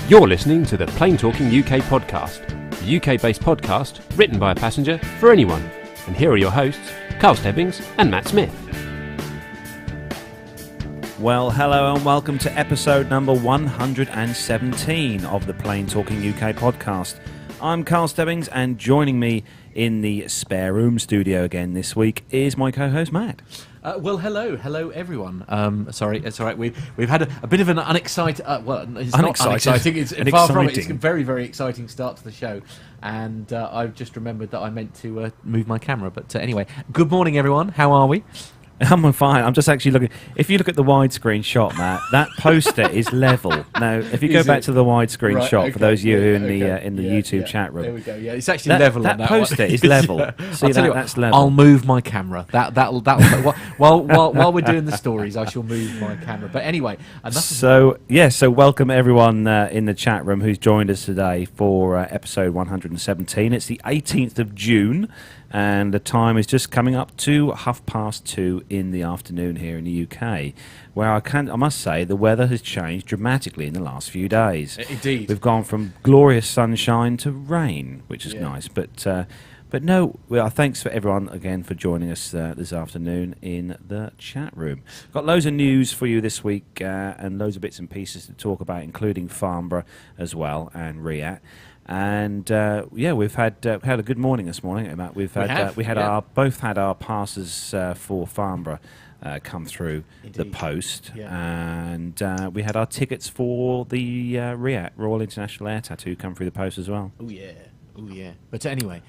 You're listening to the Plane Talking UK podcast, the UK-based podcast written by a passenger for anyone. And here are your hosts, Carl Stebbings and Matt Smith. Well, hello and welcome to episode number 117 of the Plane Talking UK podcast. I'm Carl Stebbings, and joining me in the spare room studio again this week is my co-host Matt. Well, hello everyone. Sorry, it's all right. We've had a bit of an unexciting. It's not unexciting. It's far from it. It's a very, very exciting start to the show, and I've just remembered that I meant to move my camera. But anyway, good morning, everyone. How are we? I'm fine. I'm just actually looking. If you look at the widescreen shot, Matt, that poster is level. Now, if you go back to the widescreen shot, for those of you who are in the YouTube chat room, there we go. Yeah, it's actually level. That poster is level. See, that's level. I'll move my camera. That'll while we're doing the stories, I shall move my camera. But anyway, so welcome everyone in the chat room who's joined us today for episode 117. It's the 18th of June. And the time is just coming up to 2:30 in the afternoon here in the UK, where I must say the weather has changed dramatically in the last few days. Indeed, we've gone from glorious sunshine to rain, which is nice. But no, thanks for everyone again for joining us this afternoon in the chat room. Got loads of news for you this week and loads of bits and pieces to talk about, including Farnborough as well and Riyadh. And we've had a good morning this morning, Matt. Both had our passes for Farnborough come through the post, and we had our tickets for the Riyadh Royal International Air Tattoo come through the post as well. Oh yeah. But anyway,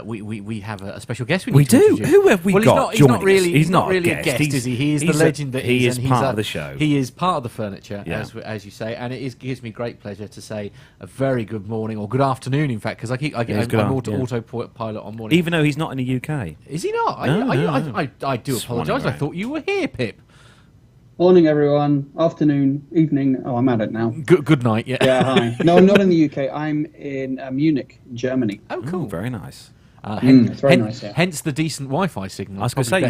we have a special guest. We do. Who have we got? He's not really a guest, is he? He is the legend that he is. Part of the show. He is part of the furniture, as you say, and it gives me great pleasure to say a very good morning or good afternoon, in fact, because I'm autopilot on morning. Even though he's not in the UK, is he not? No. I do apologise. I thought you were here, Pip. Morning, everyone. Afternoon, evening. Oh, I'm at it now. Good night. Yeah. Yeah. Hi. No, I'm not in the UK. I'm in Munich, Germany. Oh, cool. Very nice. It's very nice. Yeah. Hence the decent Wi-Fi signal. I was going to say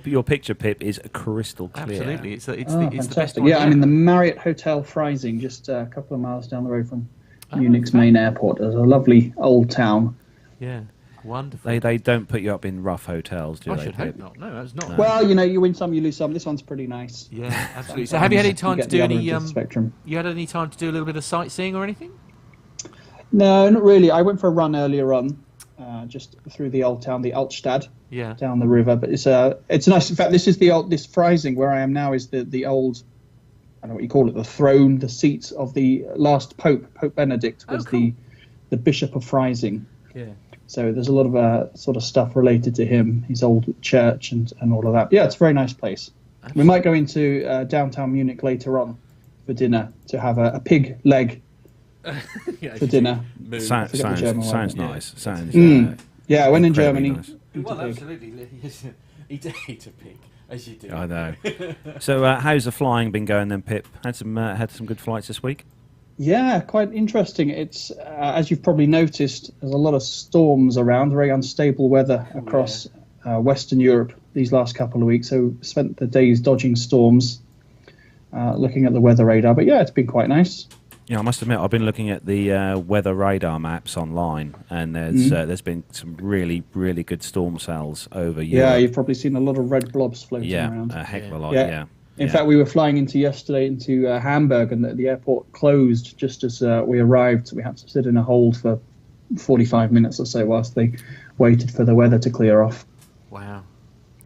your picture, Pip, is crystal clear. Absolutely. It's the fantastic. best one. Yeah, I'm in the Marriott Hotel Freising, just a couple of miles down the road from Munich's main airport. There's a lovely old town. Yeah. Wonderful. They don't put you up in rough hotels, do they? I should hope not. No, that's not. Well, you win some, you lose some. This one's pretty nice. Yeah, absolutely. So, have you had any time to do any? Spectrum. You had any time to do a little bit of sightseeing or anything? No, not really. I went for a run earlier on, just through the old town, the Altstadt, down the river. But it's nice. In fact, this is this Freising where I am now is the old, I don't know what you call it, the throne, the seat of the last Pope. Pope Benedict was the Bishop of Freising. Yeah. So there's a lot of sort of stuff related to him, his old church and all of that. Yeah, it's a very nice place. Absolutely. We might go into downtown Munich later on for dinner to have a pig leg for dinner. Sounds nice. Yeah, I went in Germany. Nice. Well, absolutely. Eat a pig, as you do. I know. So how's the flying been going then, Pip? Had some good flights this week? Yeah, quite interesting. It's as you've probably noticed, there's a lot of storms around, very unstable weather across Western Europe these last couple of weeks. So spent the days dodging storms, looking at the weather radar. But yeah, it's been quite nice. Yeah, I must admit, I've been looking at the weather radar maps online, and there's been some really, really good storm cells over Europe. Yeah, you've probably seen a lot of red blobs floating around. Yeah, a heck of a lot, yeah. In fact, we were flying yesterday into Hamburg, and the airport closed just as we arrived. So we had to sit in a hold for 45 minutes or so whilst they waited for the weather to clear off. Wow.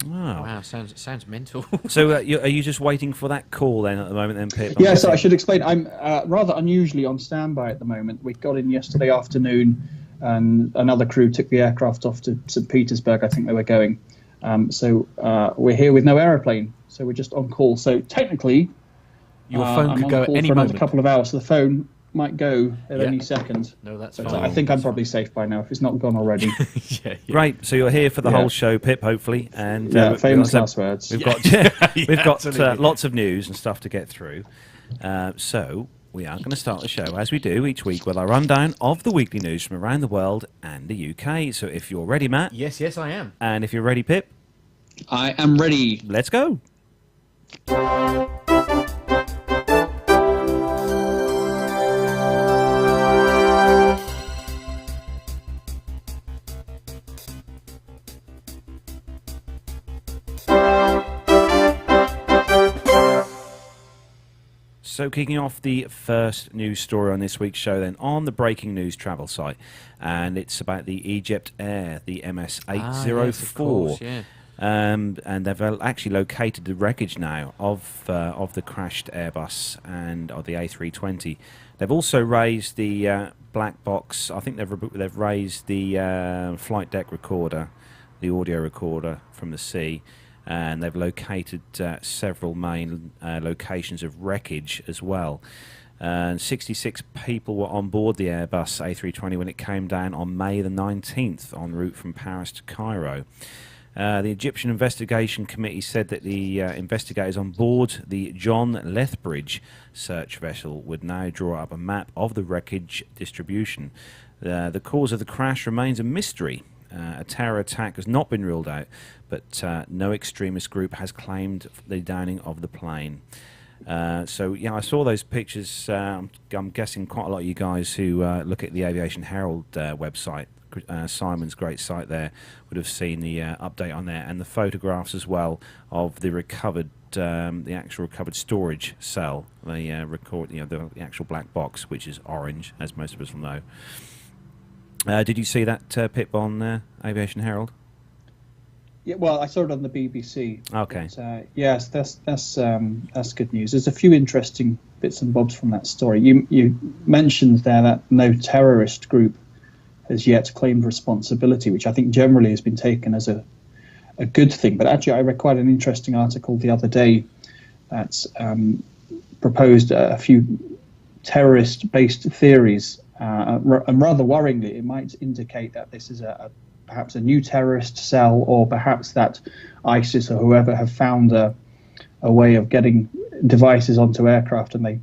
Oh. Wow, sounds mental. So are you just waiting for that call then at the moment then, Pip? Yeah, so I should explain. I'm rather unusually on standby at the moment. We got in yesterday afternoon, and another crew took the aircraft off to St. Petersburg, I think they were going. So we're here with no aeroplane. So we're just on call. So technically, your phone could go at any for moment. Another couple of hours. So the phone might go at any second. No, that's fine. fine. I think I'm probably safe by now if it's not gone already. Great. So you're here for the whole show, Pip, hopefully. And famous last words. We've got lots of news and stuff to get through. So we are going to start the show as we do each week with our rundown of the weekly news from around the world and the UK. So if you're ready, Matt. Yes, I am. And if you're ready, Pip. I am ready. Let's go. So kicking off the first news story on this week's show then, on the breaking news travel site, and it's about the Egypt Air, the MS-804. Yes, of course, yeah. And they've actually located the wreckage now of the crashed Airbus and of the A320. They've also raised the black box. I think they've raised the flight deck recorder, the audio recorder from the sea, and they've located several main locations of wreckage as well. And 66 people were on board the Airbus A320 when it came down on May the 19th en route from Paris to Cairo. The Egyptian Investigation Committee said that the investigators on board the John Lethbridge search vessel would now draw up a map of the wreckage distribution. The cause of the crash remains a mystery. A terror attack has not been ruled out, but no extremist group has claimed the downing of the plane. So, yeah, I saw those pictures. I'm guessing quite a lot of you guys who look at the Aviation Herald website, Simon's great site there, would have seen the update on there, and the photographs as well of the recovered, the actual recovered storage cell, the actual black box, which is orange, as most of us will know. Did you see that, Pip, on Aviation Herald? Yeah, well, I saw it on the BBC. Okay. But, yes, that's good news. There's a few interesting bits and bobs from that story. You mentioned there that no terrorist group has yet claimed responsibility, which I think generally has been taken as a good thing. But actually, I read quite an interesting article the other day that proposed a few terrorist-based theories, and rather worryingly, it might indicate that this is perhaps a new terrorist cell, or perhaps that ISIS or whoever have found a way of getting devices onto aircraft, and they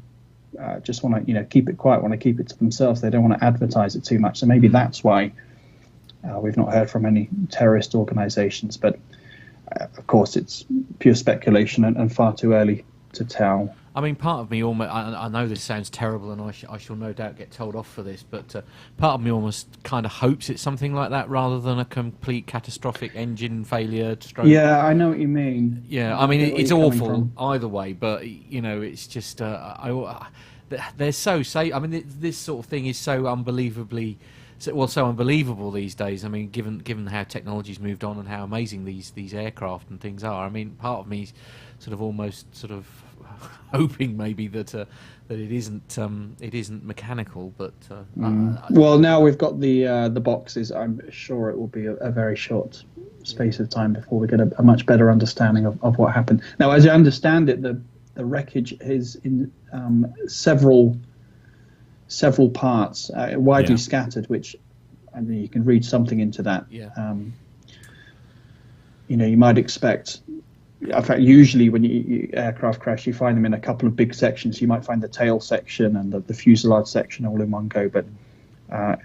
just want to, keep it quiet, want to keep it to themselves. They don't want to advertise it too much. So maybe that's why we've not heard from any terrorist organizations. But of course, it's pure speculation and far too early to tell. I mean, part of me almost, I know this sounds terrible, and I shall no doubt get told off for this, but part of me almost kind of hopes it's something like that rather than a complete catastrophic engine failure. Yeah, I know what you mean. Yeah, I mean, it's awful either way, but, it's just, they're so safe. I mean, this sort of thing is so unbelievably, so unbelievable these days. I mean, given how technology's moved on and how amazing these aircraft and things are. I mean, part of me sort of almost sort of hoping maybe that it isn't mechanical, but well, now we've got the boxes. I'm sure it will be a very short space of time before we get a much better understanding of what happened. Now, as I understand it, the wreckage is in several parts, widely scattered, which I mean, you can read something into that. Yeah. You might expect. In fact, usually when you aircraft crash, you find them in a couple of big sections. You might find the tail section and the fuselage section all in one go. But I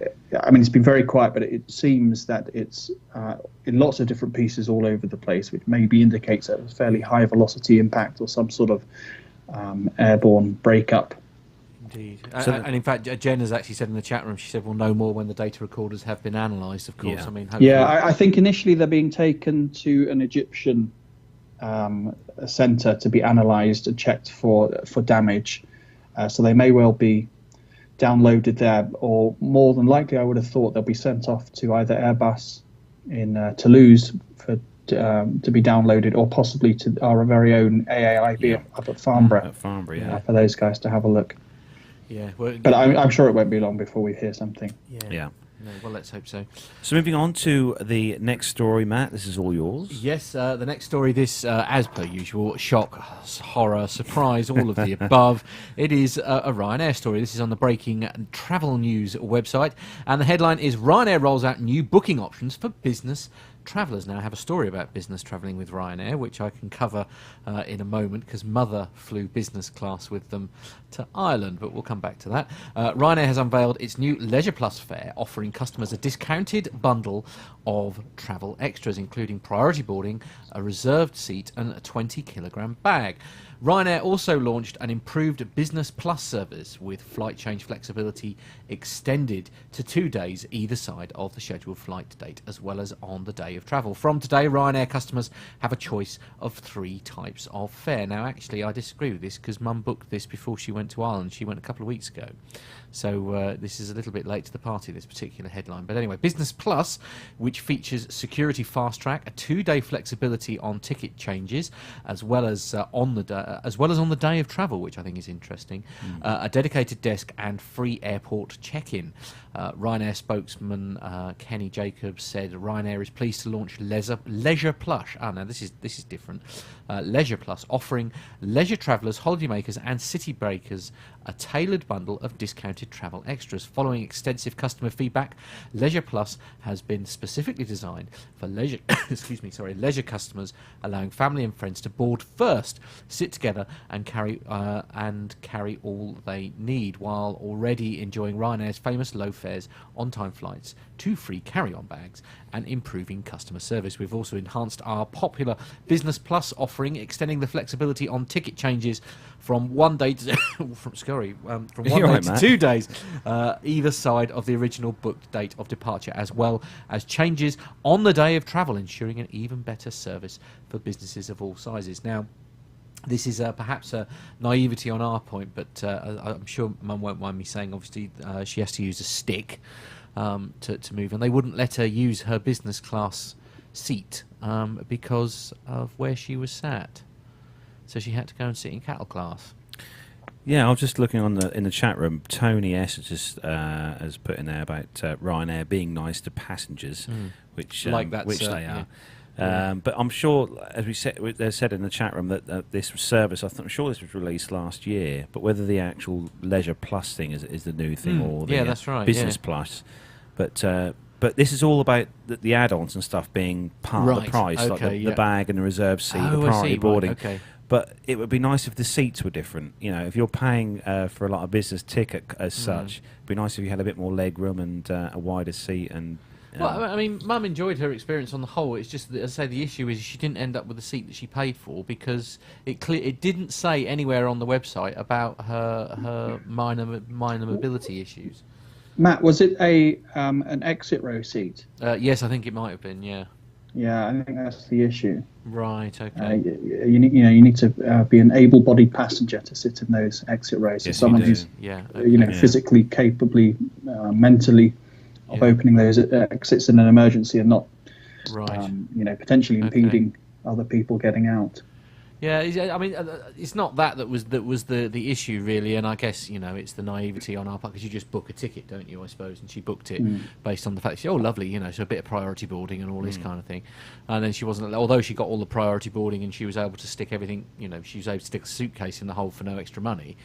mean, it's been very quiet, but it seems that it's in lots of different pieces all over the place, which maybe indicates that it was fairly high velocity impact or some sort of airborne breakup. Indeed. And in fact, Jen has actually said in the chat room, she said we'll know more when the data recorders have been analysed, of course. Yeah. I mean, hopefully... I think initially they're being taken to an Egyptian centre to be analysed and checked for damage. So they may well be downloaded there, or more than likely, I would have thought they'll be sent off to either Airbus in Toulouse to be downloaded, or possibly to our very own AAIB up at Farnborough. For those guys to have a look. Yeah, well, but I'm sure it won't be long before we hear something. Yeah. No, well, let's hope so. So moving on to the next story, Matt, this is all yours. Yes, the next story, this, as per usual, shock, horror, surprise, all of the above. It is a Ryanair story. This is on the Breaking Travel News website, and the headline is Ryanair rolls out new booking options for business travellers. Now, I have a story about business travelling with Ryanair, which I can cover in a moment, because Mother flew business class with them to Ireland, but we'll come back to that. Ryanair has unveiled its new Leisure Plus fare, offering customers a discounted bundle of travel extras, including priority boarding, a reserved seat, and a 20-kilogram bag. Ryanair also launched an improved Business Plus service with flight change flexibility extended to 2 days either side of the scheduled flight date, as well as on the day of travel. From today, Ryanair customers have a choice of 3 types of fare. Now, actually, I disagree with this because Mum booked this before she went to Ireland. She went a couple of weeks ago. So this is a little bit late to the party, this particular headline. But anyway, Business Plus, which features security fast track, a 2-day flexibility on ticket changes, as well as on the day of travel, which I think is interesting, a dedicated desk and free airport check-in. Ryanair spokesman Kenny Jacobs said Ryanair is pleased to launch Leisure Plus. Now this is different. Leisure Plus, offering leisure travellers, holidaymakers, and city breakers a tailored bundle of discounted travel extras. Following extensive customer feedback, Leisure Plus has been specifically designed for leisure leisure customers, allowing family and friends to board first, sit together, and carry all they need, while already enjoying Ryanair's famous low fares, on-time flights, 2 free carry-on bags, and improving customer service. We've also enhanced our popular Business Plus offering, extending the flexibility on ticket changes from 1 day to from 2 days, either side of the original booked date of departure, as well as changes on the day of travel, ensuring an even better service for businesses of all sizes. Now, this is perhaps a naivety on our point, but I'm sure Mum won't mind me saying, obviously, she has to use a stick to move, and they wouldn't let her use her business class seat because of where she was sat. So she had to go and sit in cattle class. Yeah, I was just looking in the chat room. Tony S has put in there about Ryanair being nice to passengers, which they are. Yeah. But I'm sure, as they said in the chat room, that this service, I'm sure this was released last year, but whether the actual Leisure Plus thing is the new thing or the that's right, Business Plus. But this is all about the add-ons and stuff being part of the price, like the bag and the reserve seat, the priority boarding. Right, okay. But it would be nice if the seats were different. You know, if you're paying for a lot of business ticket as such, it'd be nice if you had a bit more leg room and a wider seat. And well, I mean, Mum enjoyed her experience on the whole. It's just that, as I say, the issue is she didn't end up with the seat that she paid for because it didn't say anywhere on the website about her minor mobility issues. Matt, was it an exit row seat? Yes, I think it might have been. Yeah. Yeah, I think that's the issue. Right. Okay. You need to be an able-bodied passenger to sit in those exit rows. Yes, so someone who's physically capably, mentally, of opening those exits in an emergency and not, potentially impeding other people getting out. Yeah, I mean, it's not that was the issue really, and I guess it's the naivety on our part because you just book a ticket, don't you? I suppose, and she booked it based on the fact that lovely, so a bit of priority boarding and all this kind of thing, and then she wasn't, although she got all the priority boarding and she was able to stick everything, she was able to stick a suitcase in the hole for no extra money.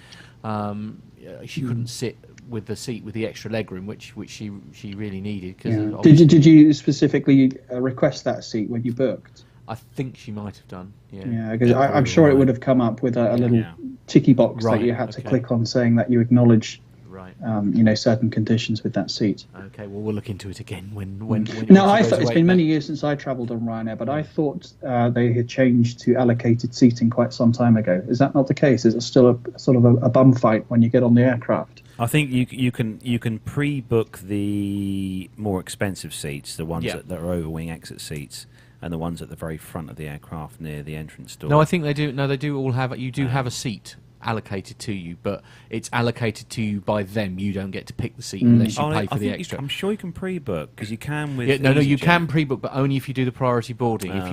She couldn't sit with the seat with the extra legroom, which she really needed. Cause Did you specifically request that seat when you booked? I think she might have done. Yeah. Yeah, because I'm sure it would have come up with a little ticky box that you had to click on saying that you acknowledge, certain conditions with that seat. Okay, well, we'll look into it again when No, I thought it's been many years since I travelled on Ryanair, but I thought they had changed to allocated seating quite some time ago. Is that not the case? Is it still a sort of a bum fight when you get on the aircraft? I think you can pre-book the more expensive seats, the ones that are over-wing exit seats, and the ones at the very front of the aircraft near the entrance door. No, I think they do. No, they do all have. You do have a seat allocated to you, but it's allocated to you by them. You don't get to pick the seat unless you pay for the extra. I'm sure you can pre-book because you can with. You can pre-book, but only if you do the priority boarding. If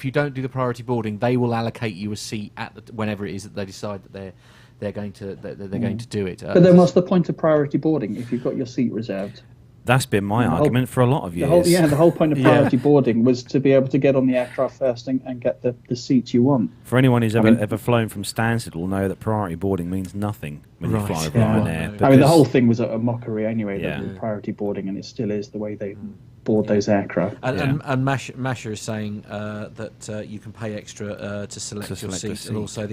you don't do the priority boarding, they will allocate you a seat at whenever it is that they decide that they're going to do it. But then, what's the point of priority boarding if you've got your seat reserved? That's been my argument for a lot of years. The whole point of priority boarding was to be able to get on the aircraft first and get the seats you want. For anyone who's ever flown from Stansted will know that priority boarding means nothing when you fly Ryanair. I mean, the whole thing was a mockery anyway, the priority boarding, and it still is the way they board those aircraft. And Masha is saying that you can pay extra to select your seat. And also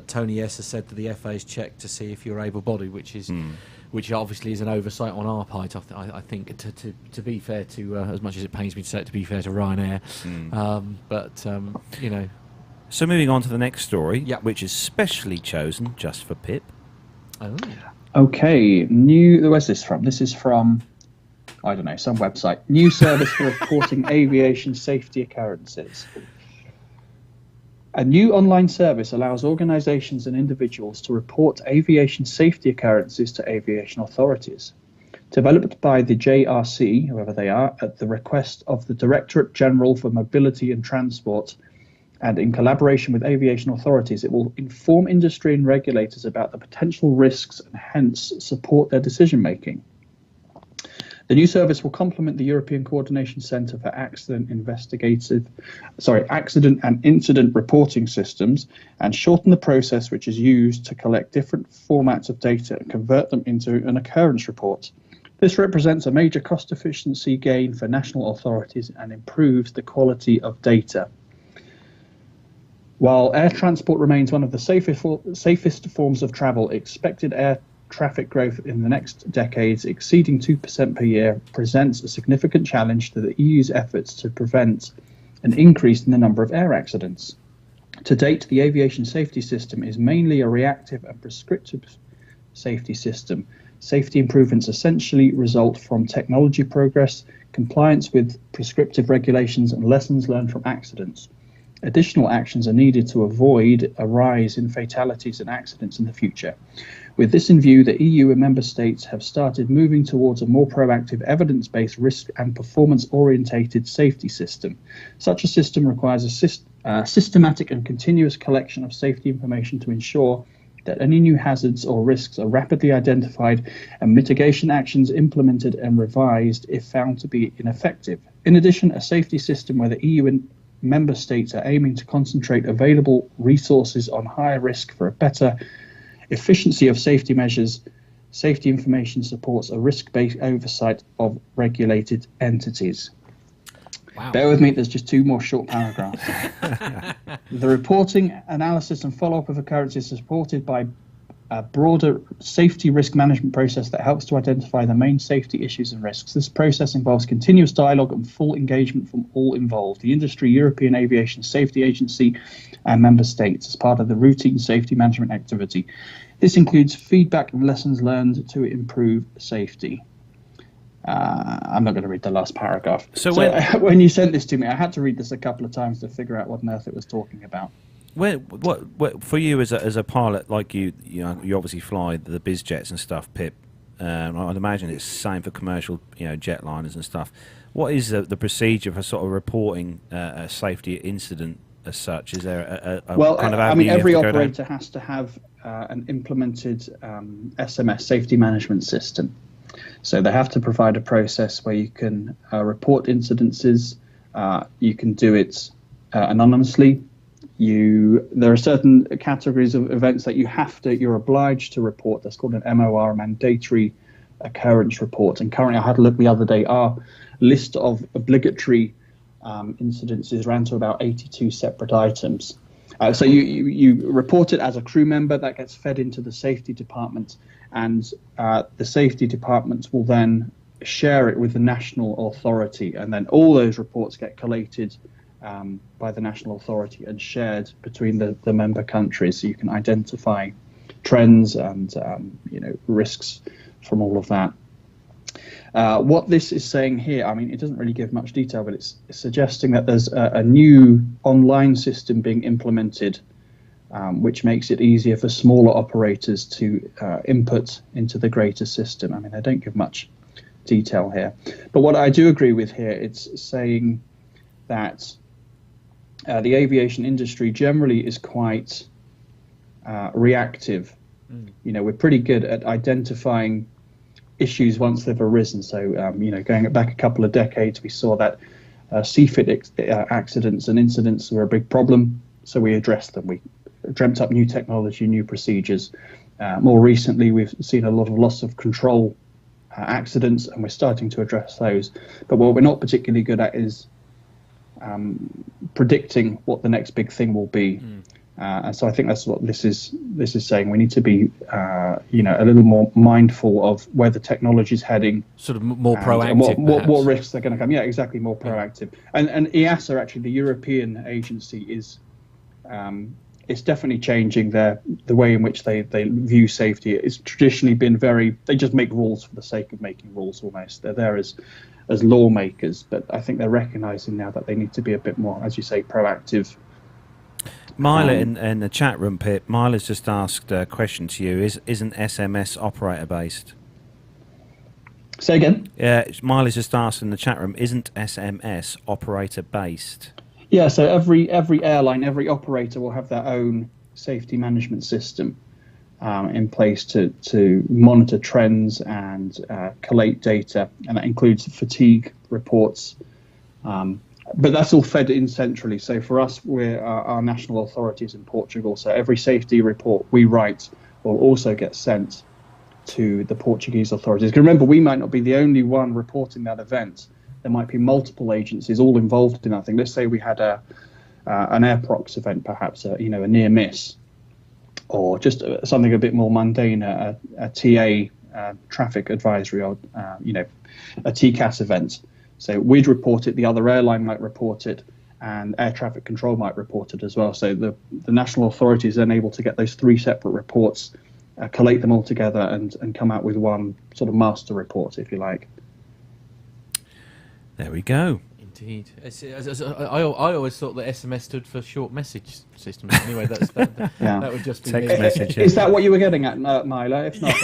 Tony S has said that the FA has checked to see if you're able-bodied, which obviously is an oversight on our part. I think to be fair to as much as it pains me to say it, to be fair to Ryanair, but. So moving on to the next story, which is specially chosen just for Pip. Oh. Okay, where's this from? This is from, I don't know, some website. New service for reporting aviation safety occurrences. A new online service allows organisations and individuals to report aviation safety occurrences to aviation authorities. Developed by the JRC, whoever they are, at the request of the Directorate General for Mobility and Transport, and in collaboration with aviation authorities, it will inform industry and regulators about the potential risks and hence support their decision-making. The new service will complement the European Coordination Centre for Accident and Incident Reporting Systems and shorten the process which is used to collect different formats of data and convert them into an occurrence report. This represents a major cost efficiency gain for national authorities and improves the quality of data. While air transport remains one of the safest forms of travel, expected air traffic growth in the next decades exceeding 2% per year presents a significant challenge to the EU's efforts to prevent an increase in the number of air accidents. To date, the aviation safety system is mainly a reactive and prescriptive safety system. Safety improvements essentially result from technology progress, compliance with prescriptive regulations, and lessons learned from accidents. Additional actions are needed to avoid a rise in fatalities and accidents in the future. With this in view, the EU and member states have started moving towards a more proactive, evidence-based, risk and performance-orientated safety system. Such a system requires a systematic and continuous collection of safety information to ensure that any new hazards or risks are rapidly identified and mitigation actions implemented and revised if found to be ineffective. In addition, a safety system where the EU and member states are aiming to concentrate available resources on higher risk for a better efficiency of safety measures. Safety information supports a risk-based oversight of regulated entities. Wow. Bear with me, there's just two more short paragraphs. The reporting, analysis and follow-up of occurrences is supported by a broader safety risk management process that helps to identify the main safety issues and risks. This process involves continuous dialogue and full engagement from all involved, the industry, European Aviation Safety Agency and member states as part of the routine safety management activity. This includes feedback and lessons learned to improve safety. I'm not going to read the last paragraph. So when you sent this to me, I had to read this a couple of times to figure out what on earth it was talking about. What for you as a pilot, like you obviously fly the BizJets and stuff, Pip. I'd imagine it's the same for commercial, jetliners and stuff. What is the procedure for sort of reporting a safety incident as such? Is there a kind of avenue? Every operator has to have an implemented SMS safety management system. So they have to provide a process where you can report incidences. You can do it anonymously. There are certain categories of events that you're obliged to report. That's called an MOR, mandatory occurrence report. And currently, I had a look the other day, our list of obligatory incidences ran to about 82 separate items. So you report it as a crew member, that gets fed into the safety department, and the safety department will then share it with the national authority, and then all those reports get collated by the national authority and shared between the member countries, so you can identify trends and risks from all of that. What this is saying here, it doesn't really give much detail, but it's suggesting that there's a new online system being implemented, which makes it easier for smaller operators to input into the greater system. They don't give much detail here. But what I do agree with here, it's saying that the aviation industry generally is quite reactive. We're pretty good at identifying issues once they've arisen. So, going back a couple of decades, we saw that CFIT accidents and incidents were a big problem. So we addressed them. We dreamt up new technology, new procedures. More recently, we've seen a lot of loss of control accidents, and we're starting to address those. But what we're not particularly good at is predicting what the next big thing will be. And so I think that's what this is saying. We need to be, a little more mindful of where the technology is heading. Sort of more proactive. And what risks are going to come. Yeah, exactly, more proactive. And EASA, actually, the European agency, is it's definitely changing the way in which they view safety. It's traditionally been they just make rules for the sake of making rules almost. They're there as lawmakers, but I think they're recognising now that they need to be a bit more, as you say, proactive. Myla in the chat room, Pip, Myla's just asked a question to you. Isn't SMS operator based? Say again? Yeah, Myla's just asked in the chat room, isn't SMS operator based? Yeah, so every airline, every operator will have their own safety management system in place to monitor trends and collate data, and that includes fatigue reports. But that's all fed in centrally. So for us, we're our national authorities in Portugal. So every safety report we write will also get sent to the Portuguese authorities. Because remember, we might not be the only one reporting that event. There might be multiple agencies all involved in that thing. Let's say we had an AirProx event, perhaps a near miss, or just something a bit more mundane, a TA traffic advisory, or a TCAS event. So we'd report it, the other airline might report it, and air traffic control might report it as well. So the national authority is then able to get those three separate reports, collate them all together, and come out with one sort of master report, if you like. There we go. Indeed. I always thought that SMS stood for short message systems. Anyway, that would just be text message. Is that what you were getting at, Myla? If not,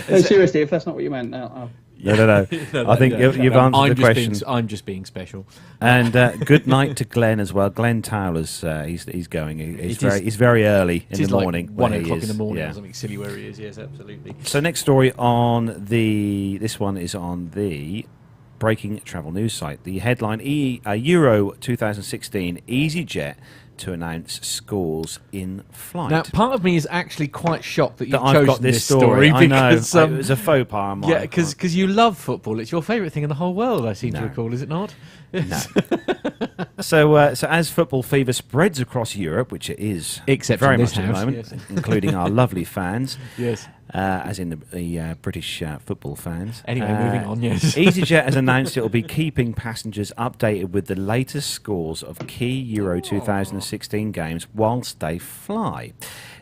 then seriously, if that's not what you meant, No. I think you've answered the question. I'm just being special. And good night to Glenn as well. Glenn Towler's he's going. He's very early in the morning. Like 1 o'clock in the morning or something silly where he is. Yes, absolutely. So next story on this one is on the Breaking Travel News site. The headline: Euro 2016 EasyJet to announce scores in flight. Now, part of me is actually quite shocked that you've I've got this story. I know, it was a faux pas. Yeah, because you love football. It's your favourite thing in the whole world, I seem to recall, is it not? No. So as football fever spreads across Europe, which it is except very much at the moment, including our lovely fans, yes, as in the British football fans. Anyway, moving on, yes. EasyJet has announced it will be keeping passengers updated with the latest scores of key Euro 2016 games whilst they fly.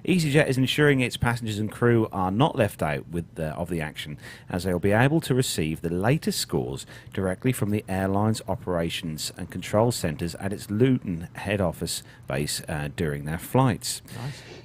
EasyJet is ensuring its passengers and crew are not left out of the action, as they will be able to receive the latest scores directly from the airline's operations and control centres at its Luton head office base during their flights.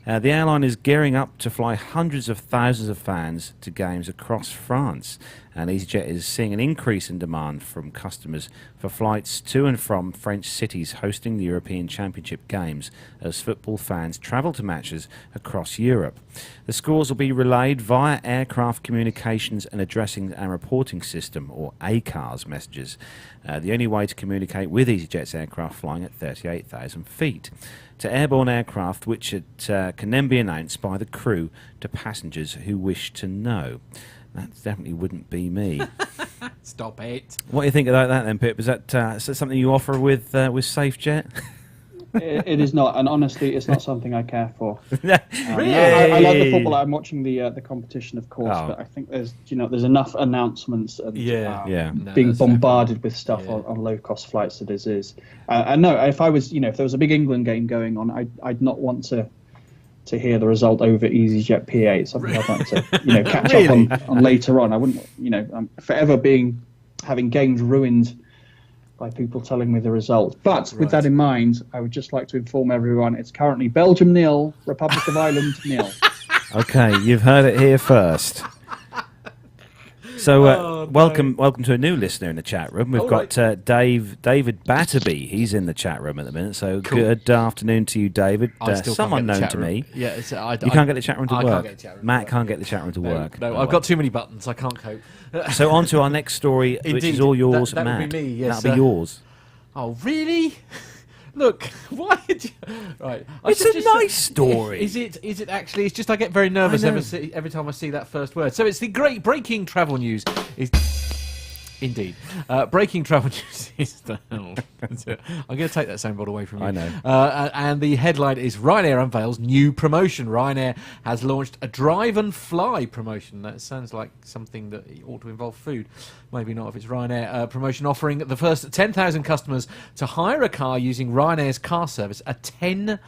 Nice. The airline is gearing up to fly hundreds of thousands of fans to games across France, and EasyJet is seeing an increase in demand from customers for flights to and from French cities hosting the European Championship games as football fans travel to matches across Europe. The scores will be relayed via Aircraft Communications and Addressing and Reporting System, or ACARS messages, the only way to communicate with EasyJet's aircraft flying at 38,000 feet, to airborne aircraft, which can then be announced by the crew to passengers who wish to know. That definitely wouldn't be me. Stop it. What do you think about that then, Pip? Is that something you offer with SafeJet? It is not, and honestly, it's not something I care for. Really? I like the football. I'm watching the competition, of course, but I think there's enough announcements and being bombarded with stuff on low cost flights that is. And no, if there was a big England game going on, I'd not want to hear the result over EasyJet PA. It's something I'd like to catch up on later on. I wouldn't, I'm forever having games ruined by people telling me the result. But with that in mind, I would just like to inform everyone it's currently Belgium 0, Republic of Ireland 0. Okay, you've heard it here first. So welcome to a new listener in the chat room. We've got David Batterby. He's in the chat room at the minute. So good afternoon to you, David. Someone known to me. Yeah, you can't get the chat room to work. Can't get the chat room Matt can't get the chat room to work. No, I've got too many buttons. I can't cope. So on to our next story, which is all yours, that Matt. Would be me, yes, that'll be yours. Oh, really? Look, why did you... Right. It's a nice story. Is it actually? It's just I get very nervous every time I see that first word. So it's the great breaking travel news. Indeed. Breaking travel news is I'm going to take that soundboard away from you. I know. And the headline is Ryanair unveils new promotion. Ryanair has launched a drive and fly promotion. That sounds like something that ought to involve food. Maybe not if it's Ryanair. Promotion offering the first 10,000 customers to hire a car using Ryanair's car service a €10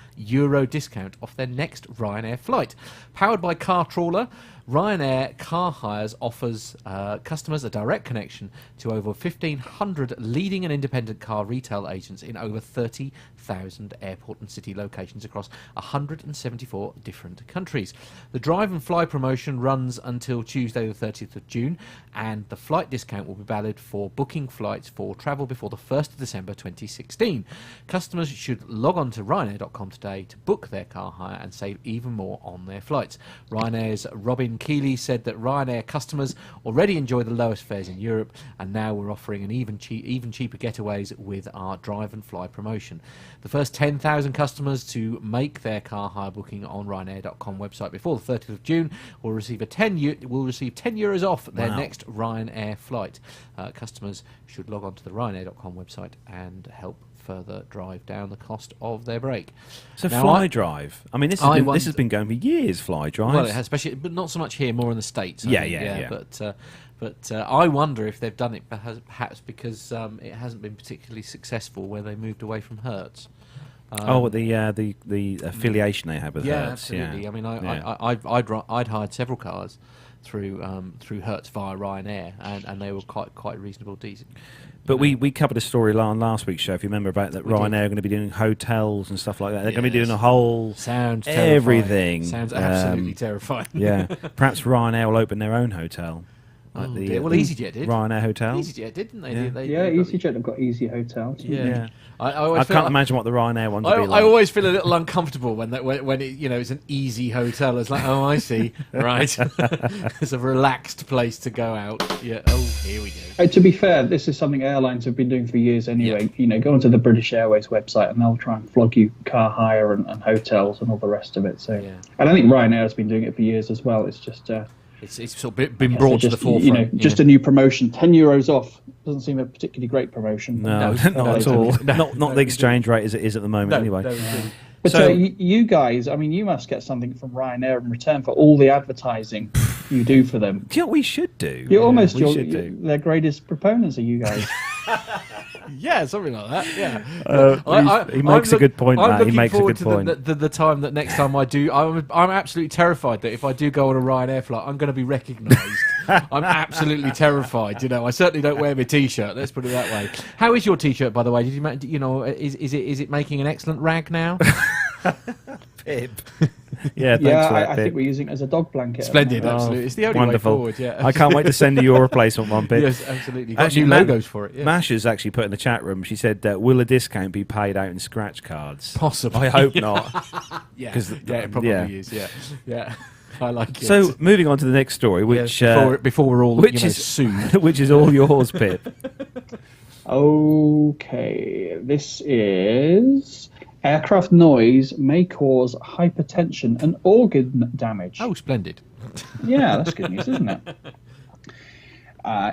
discount off their next Ryanair flight. Powered by Car Trawler, Ryanair Car Hires offers customers a direct connection to over 1,500 leading and independent car retail agents in over 30,000 airport and city locations across 174 different countries. The drive and fly promotion runs until Tuesday the 30th of June, and the flight discount will be valid for booking flights for travel before the 1st of December 2016. Customers should log on to Ryanair.com today to book their car hire and save even more on their flights. Ryanair's Robin Keeley said that Ryanair customers already enjoy the lowest fares in Europe, and now we're offering an even cheaper getaways with our drive and fly promotion. The first 10,000 customers to make their car hire booking on Ryanair.com website before the 30th of June will receive €10 off their next Ryanair flight. Customers should log on to the Ryanair.com website and help further drive down the cost of their break. So now Flydrive. I mean, this has been going for years. Flydrive. Well, it has, especially, but not so much here. More in the States. Yeah. But I wonder if they've done it perhaps because it hasn't been particularly successful where they moved away from Hertz. The affiliation they have with Hertz. Absolutely. Yeah. I mean, I'd hired several cars through Hertz via Ryanair, and they were quite reasonable, decent. But we covered a story on last week's show, if you remember, about that Ryanair are going to be doing hotels and stuff like that. They're going to be doing a whole everything. Sounds absolutely terrifying. Yeah. Perhaps Ryanair will open their own hotel. Well, EasyJet did. Ryanair Hotel. EasyJet did, didn't they? EasyJet have got easy hotels. Yeah. I can't imagine what the Ryanair ones would be like. I always feel a little uncomfortable when it's an easy hotel. It's like, oh, I see, right. It's a relaxed place to go out. Yeah. Oh, here we go. To be fair, this is something airlines have been doing for years anyway. Yeah. Go onto the British Airways website and they'll try and flog you car hire and hotels and all the rest of it. So, and I think Ryanair has been doing it for years as well. It's just. It's sort of been brought to the forefront. Just a new promotion, €10 off. Doesn't seem a particularly great promotion. No, not at all. Not the exchange rate as it is at the moment, anyway. But so you guys, I mean, you must get something from Ryanair in return for all the advertising you do for them. Do you know what we should do? You're almost their greatest proponents, are you guys? Yeah, something like that. Yeah, he makes a good point. I'm looking makes forward a good to the time that next time I do. I'm absolutely terrified that if I do go on a Ryanair flight, I'm going to be recognised. I'm absolutely terrified. I certainly don't wear my T-shirt. Let's put it that way. How is your T-shirt, by the way? Did you is it making an excellent rag now? Pip. Yeah, thanks for that, I think we're using it as a dog blanket. Splendid, absolutely. It's the only way forward, I can't wait to send you your replacement one, Pip. Yes, absolutely. Got new logos for it. Yes. Masha's actually put in the chat room, she said, will a discount be paid out in scratch cards? Possibly. I hope not. It probably is, yeah. I like it. So, moving on to the next story, which... before we're all sued. Which is all yours, Pip. Okay, this is... Aircraft noise may cause hypertension and organ damage. Oh, splendid. Yeah, that's good news, isn't it?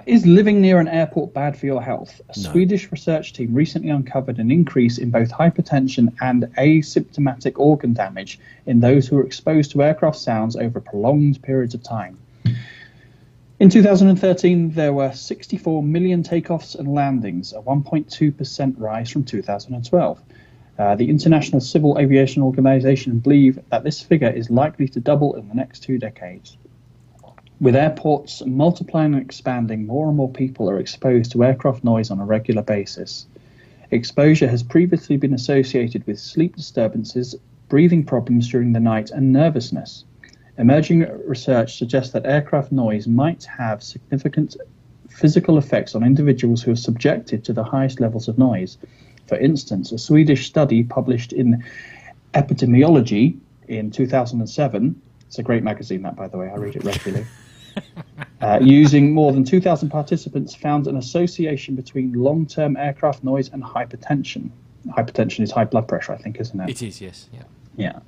Is living near an airport bad for your health? A Swedish research team recently uncovered an increase in both hypertension and asymptomatic organ damage in those who were exposed to aircraft sounds over prolonged periods of time. In 2013, there were 64 million takeoffs and landings, a 1.2% rise from 2012. The International Civil Aviation Organization believe that this figure is likely to double in the next 2 decades. With airports multiplying and expanding, more and more people are exposed to aircraft noise on a regular basis. Exposure has previously been associated with sleep disturbances, breathing problems during the night, and nervousness. Emerging research suggests that aircraft noise might have significant physical effects on individuals who are subjected to the highest levels of noise. For instance, a Swedish study published in Epidemiology in 2007, it's a great magazine that, by the way, I read it regularly, using more than 2,000 participants, found an association between long-term aircraft noise and hypertension. Hypertension is high blood pressure, I think, isn't it? It is, yes. Yeah.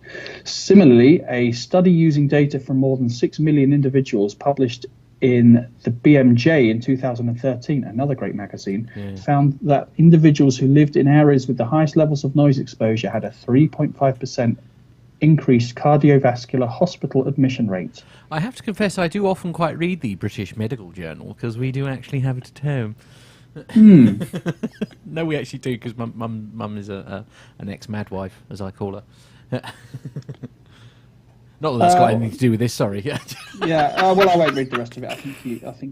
Similarly, a study using data from more than 6 million individuals published in the BMJ in 2013, another great magazine, found that individuals who lived in areas with the highest levels of noise exposure had a 3.5% increased cardiovascular hospital admission rate. I have to confess, I do often quite read the British Medical Journal, because we do actually have it at home. No, we actually do, because mum is an ex-madwife, as I call her. Not that that's got anything to do with this. Sorry. Well, I won't read the rest of it. I think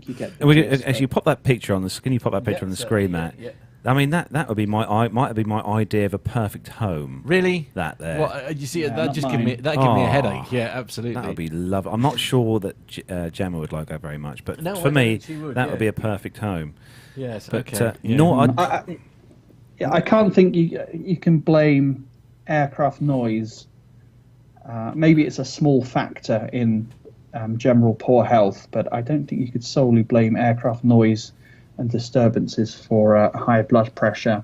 you get. Actually, pop that picture on the. Can you pop that picture on the screen, Matt? Yeah. I mean, that would be might have my idea of a perfect home. Really? That there. Well, you see, that just give me a headache. Yeah, absolutely. That would be lovely. I'm not sure that Gemma would like that very much, but for me, that would be a perfect home. Yes. But, okay. I can't think you can blame aircraft noise. Maybe it's a small factor in general poor health, but I don't think you could solely blame aircraft noise and disturbances for high blood pressure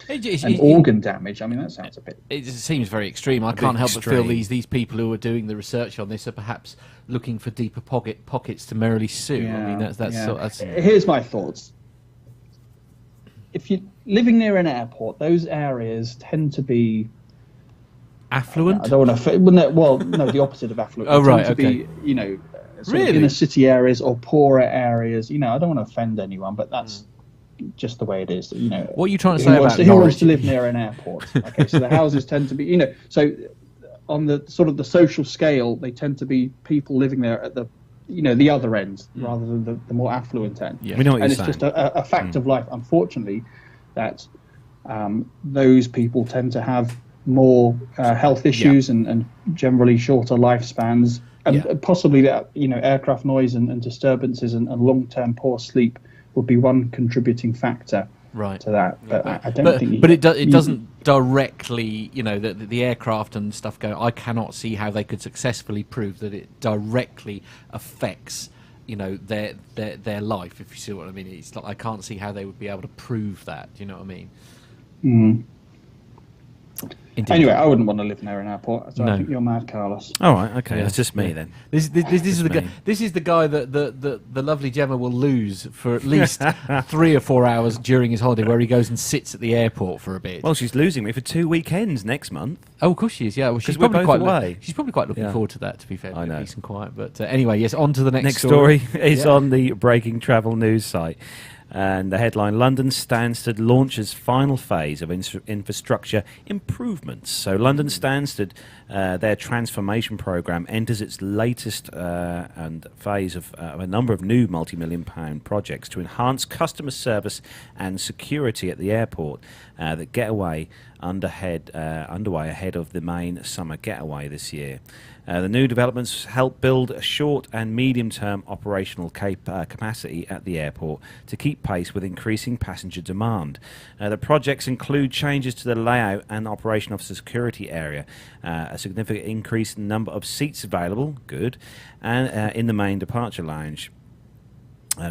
and organ damage. I mean, that sounds a bit... It seems very extreme. I can't help but feel these people who are doing the research on this are perhaps looking for deeper pockets to merrily sue. Yeah, I mean, that's... Here's my thoughts. If you're living near an airport, those areas tend to be... affluent? I don't want to... Well, no, the opposite of affluent. Oh, right, okay. To be, sort of inner city areas or poorer areas. I don't want to offend anyone, but that's just the way it is. What are you trying to say about Norwich? Who wants to live near an airport? Okay, so the houses tend to be, so on the sort of the social scale, they tend to be people living there at the, the other end rather than the more affluent end. Yeah. We know what and you're it's saying. just a fact of life, unfortunately, that those people tend to have more health issues and generally shorter lifespans. And possibly that, aircraft noise and disturbances and long-term poor sleep would be one contributing factor to that. But I don't think... But it doesn't directly, the aircraft and stuff going... I cannot see how they could successfully prove that it directly affects, their life, if you see what I mean. It's like, I can't see how they would be able to prove that. Do you know what I mean? Mm. Anyway, I wouldn't want to live near an airport, so I think you're mad, Carlos. All right, okay, that's just me then. This is the guy. This is the guy that the lovely Gemma will lose for at least 3 or 4 hours during his holiday, where he goes and sits at the airport for a bit. Well, she's losing me for 2 weekends next month. Oh, of course she is. Yeah, well, she's probably quite looking forward to that. To be fair, I know. Peace and quiet. But anyway, yes, on to the next story. Is on the Breaking Travel news site. And the headline, London Stansted launches final phase of infrastructure improvements. So London Stansted, their transformation programme, enters its latest and phase of a number of new multi-million-pound projects to enhance customer service and security at the airport that get underway ahead of the main summer getaway this year. The new developments help build a short and medium-term operational capacity at the airport to keep pace with increasing passenger demand. The projects include changes to the layout and operation of the security area, a significant increase in the number of seats available, good, and in the main departure lounge.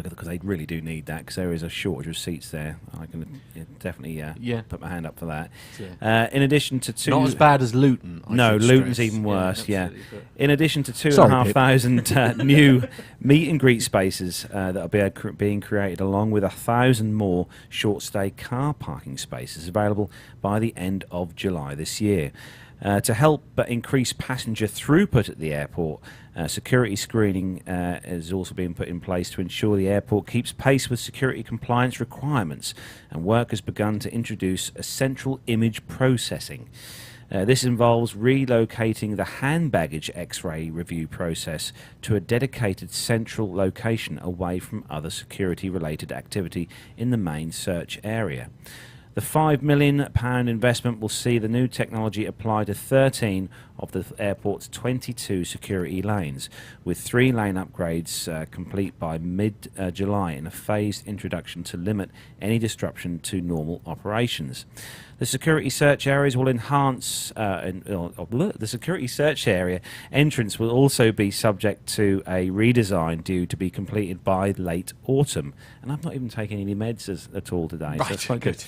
Because they really do need that, because there is a shortage of seats there. I can definitely put my hand up for that. Yeah. In addition to two... Not as bad as Luton. Luton's even worse, In addition to 2,500 new meet and greet spaces that are being created, along with 1,000 more short-stay car parking spaces available by the end of July this year. To help increase passenger throughput at the airport, security screening is also being put in place to ensure the airport keeps pace with security compliance requirements, and work has begun to introduce a central image processing. This involves relocating the hand baggage X-ray review process to a dedicated central location away from other security-related activity in the main search area. The £5 million investment will see the new technology applied to 13 of the airport's 22 security lanes, with 3 lane upgrades complete by mid-July in a phased introduction to limit any disruption to normal operations. The security search areas will enhance. The security search area entrance will also be subject to a redesign due to be completed by late autumn. And I've not even taken any meds at all today. Right, so that's quite good.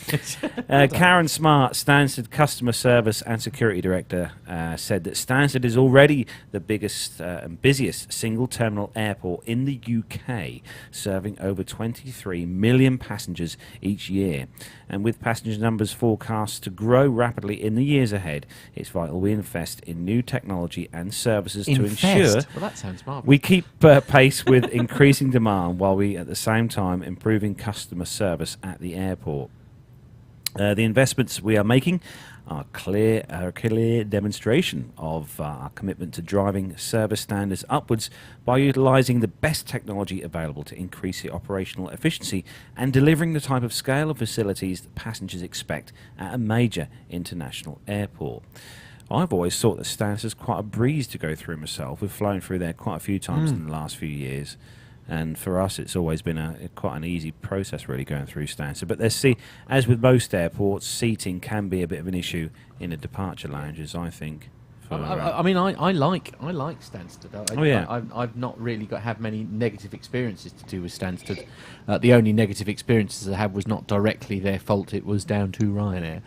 Karen Smart, Stansted Customer Service and Security Director, said said that Stansted is already the biggest and busiest single-terminal airport in the UK, serving over 23 million passengers each year. And with passenger numbers forecast to grow rapidly in the years ahead, it's vital we invest in new technology and services to ensure that sounds marvelous. We keep pace with increasing demand while we, at the same time, improving customer service at the airport. The investments we are making are a clear demonstration of our commitment to driving service standards upwards by utilising the best technology available to increase the operational efficiency and delivering the type of scale of facilities that passengers expect at a major international airport. I've always thought that Stansted is quite a breeze to go through myself. We've flown through there quite a few times in the last few years. And for us, it's always been quite an easy process, really, going through Stansted. But as with most airports, seating can be a bit of an issue in the departure lounges, I think. I like Stansted. I've not really had many negative experiences to do with Stansted. The only negative experiences I had was not directly their fault. It was down to Ryanair.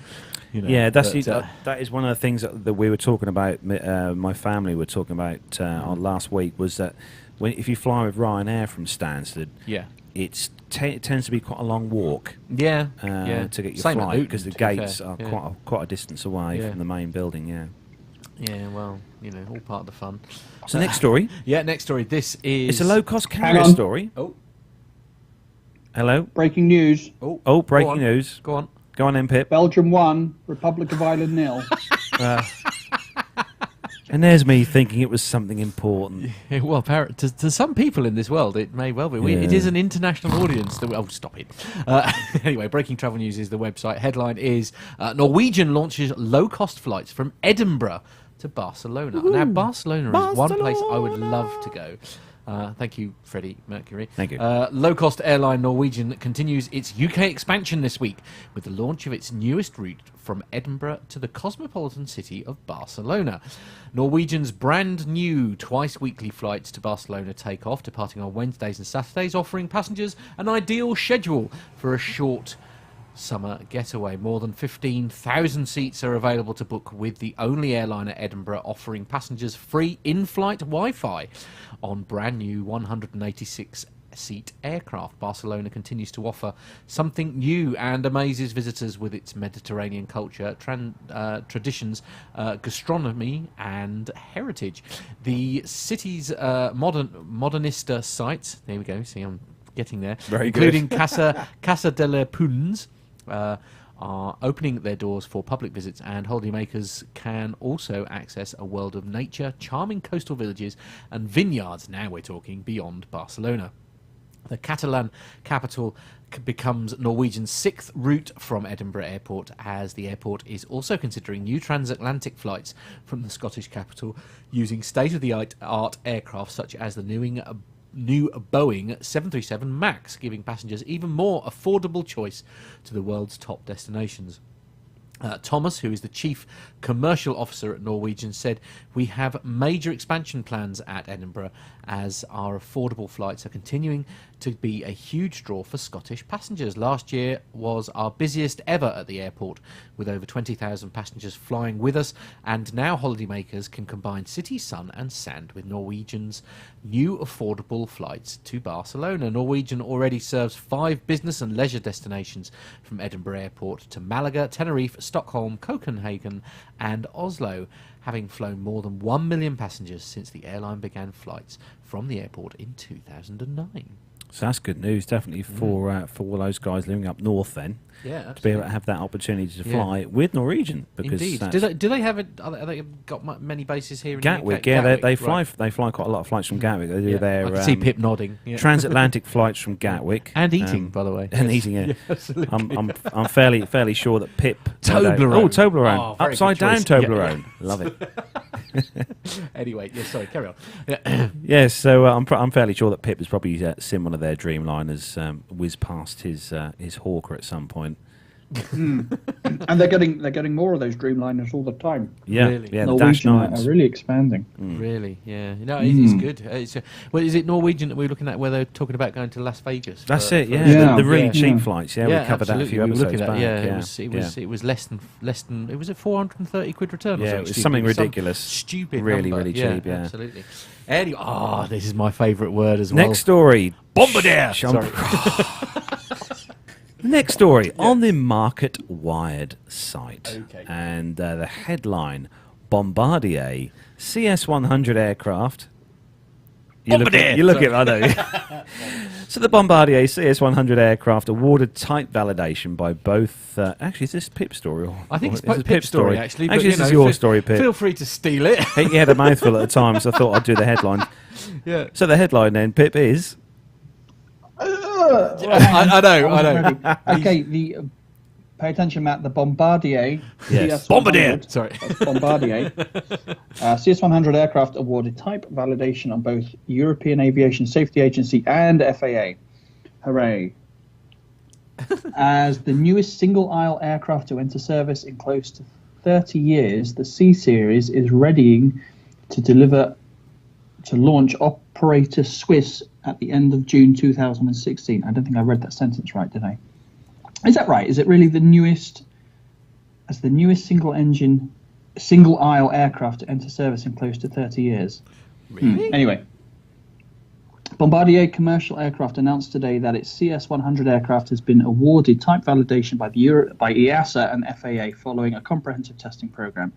That is one of the things that we were talking about. My family were talking about on last week was that if you fly with Ryanair from Stansted, it tends to be quite a long walk. To get your flight because the gates are quite a distance away from the main building. Yeah, well, all part of the fun. So next story. Next story. This is... It's a low-cost carrier story. Oh. Hello? Breaking news. Oh, breaking news. Go on. Go on then, Pip. Belgium 1, Republic of Ireland 0. And there's me thinking it was something important. Well, to some people in this world, it may well be. It is an international audience. Stop it. Anyway, breaking travel news is the website. Headline is Norwegian launches low-cost flights from Edinburgh to Barcelona. Ooh. Now, Barcelona is one place I would love to go. Thank you, Freddie Mercury. Thank you. Low-cost airline Norwegian continues its UK expansion this week with the launch of its newest route from Edinburgh to the cosmopolitan city of Barcelona. Norwegian's brand new twice-weekly flights to Barcelona take off, departing on Wednesdays and Saturdays, offering passengers an ideal schedule for a short summer getaway. More than 15,000 seats are available to book, with the only airline at Edinburgh offering passengers free in-flight Wi-Fi on brand new 186-seat aircraft. Barcelona continues to offer something new and amazes visitors with its Mediterranean culture, traditions, gastronomy and heritage. The city's modernista sites, there we go, see I'm getting there, including Casa de la Puns, are opening their doors for public visits, and holidaymakers can also access a world of nature, charming coastal villages and vineyards. Now we're talking beyond Barcelona. The Catalan capital becomes Norwegian's sixth route from Edinburgh Airport, as the airport is also considering new transatlantic flights from the Scottish capital using state-of-the-art aircraft such as the new Boeing 737 MAX, giving passengers even more affordable choice to the world's top destinations. Thomas, who is the chief commercial officer at Norwegian, said, "We have major expansion plans at Edinburgh, as our affordable flights are continuing to be a huge draw for Scottish passengers. Last year was our busiest ever at the airport, with over 20,000 passengers flying with us, and now holidaymakers can combine city sun and sand with Norwegian's new affordable flights to Barcelona." Norwegian already serves 5 business and leisure destinations from Edinburgh Airport to Malaga, Tenerife, Stockholm, Copenhagen and Oslo, having flown more than 1 million passengers since the airline began flights from the airport in 2009. So that's good news, definitely for all those guys living up north. Then, to be able to have that opportunity to fly with Norwegian. Because indeed, do they have it? Have they got many bases here in Gatwick? The UK? Yeah, they fly quite a lot of flights from Gatwick. They do their I can see Pip nodding. Transatlantic flights from Gatwick and eating, by the way, and eating. Yeah, absolutely. I'm fairly sure that Pip Toblerone. Toblerone, upside down Toblerone. Love it. Anyway, sorry, carry on. Yes, so I'm fairly sure that Pip has probably seen one of their Dreamliners whiz past his Hawker at some point. And they're getting more of those Dreamliners all the time. Yeah, really? Yeah. Norwegian are really expanding. Really, yeah. No, it's good. Well, is it Norwegian that we're looking at where they're talking about going to Las Vegas? That's it. Yeah, the really cheap flights. Yeah, we covered that a few episodes back. It was less than. It was a 430 quid return. Yeah, it was something ridiculous. Stupid. Really, number. really cheap. Yeah, absolutely. Anyway, this is my favourite word as well. Next story. Bombardier. Sorry. Next story on the Market Wired site. Okay. And the headline, Bombardier CS-100 aircraft. You look at it, I know. So the Bombardier CS-100 aircraft awarded type validation by both... actually, is this Pip's story? I think it's Pip's story, actually. Actually, this is your story, Pip. Feel free to steal it. He had a mouthful at the time, so I thought I'd do the headline. Yeah. So the headline then, Pip, is... I know. Okay, pay attention, Matt. The Bombardier. Yes. Bombardier. Sorry. Bombardier. CS-100 aircraft awarded type validation on both European Aviation Safety Agency and FAA. Hooray. As the newest single-aisle aircraft to enter service in close to 30 years, the C-Series is readying to launch operator Swiss at the end of June 2016. I don't think I read that sentence right, did I? Is that right? Is it really the newest single-aisle aircraft to enter service in close to 30 years? Really? Anyway, Bombardier Commercial Aircraft announced today that its CS-100 aircraft has been awarded type validation by EASA and FAA following a comprehensive testing program.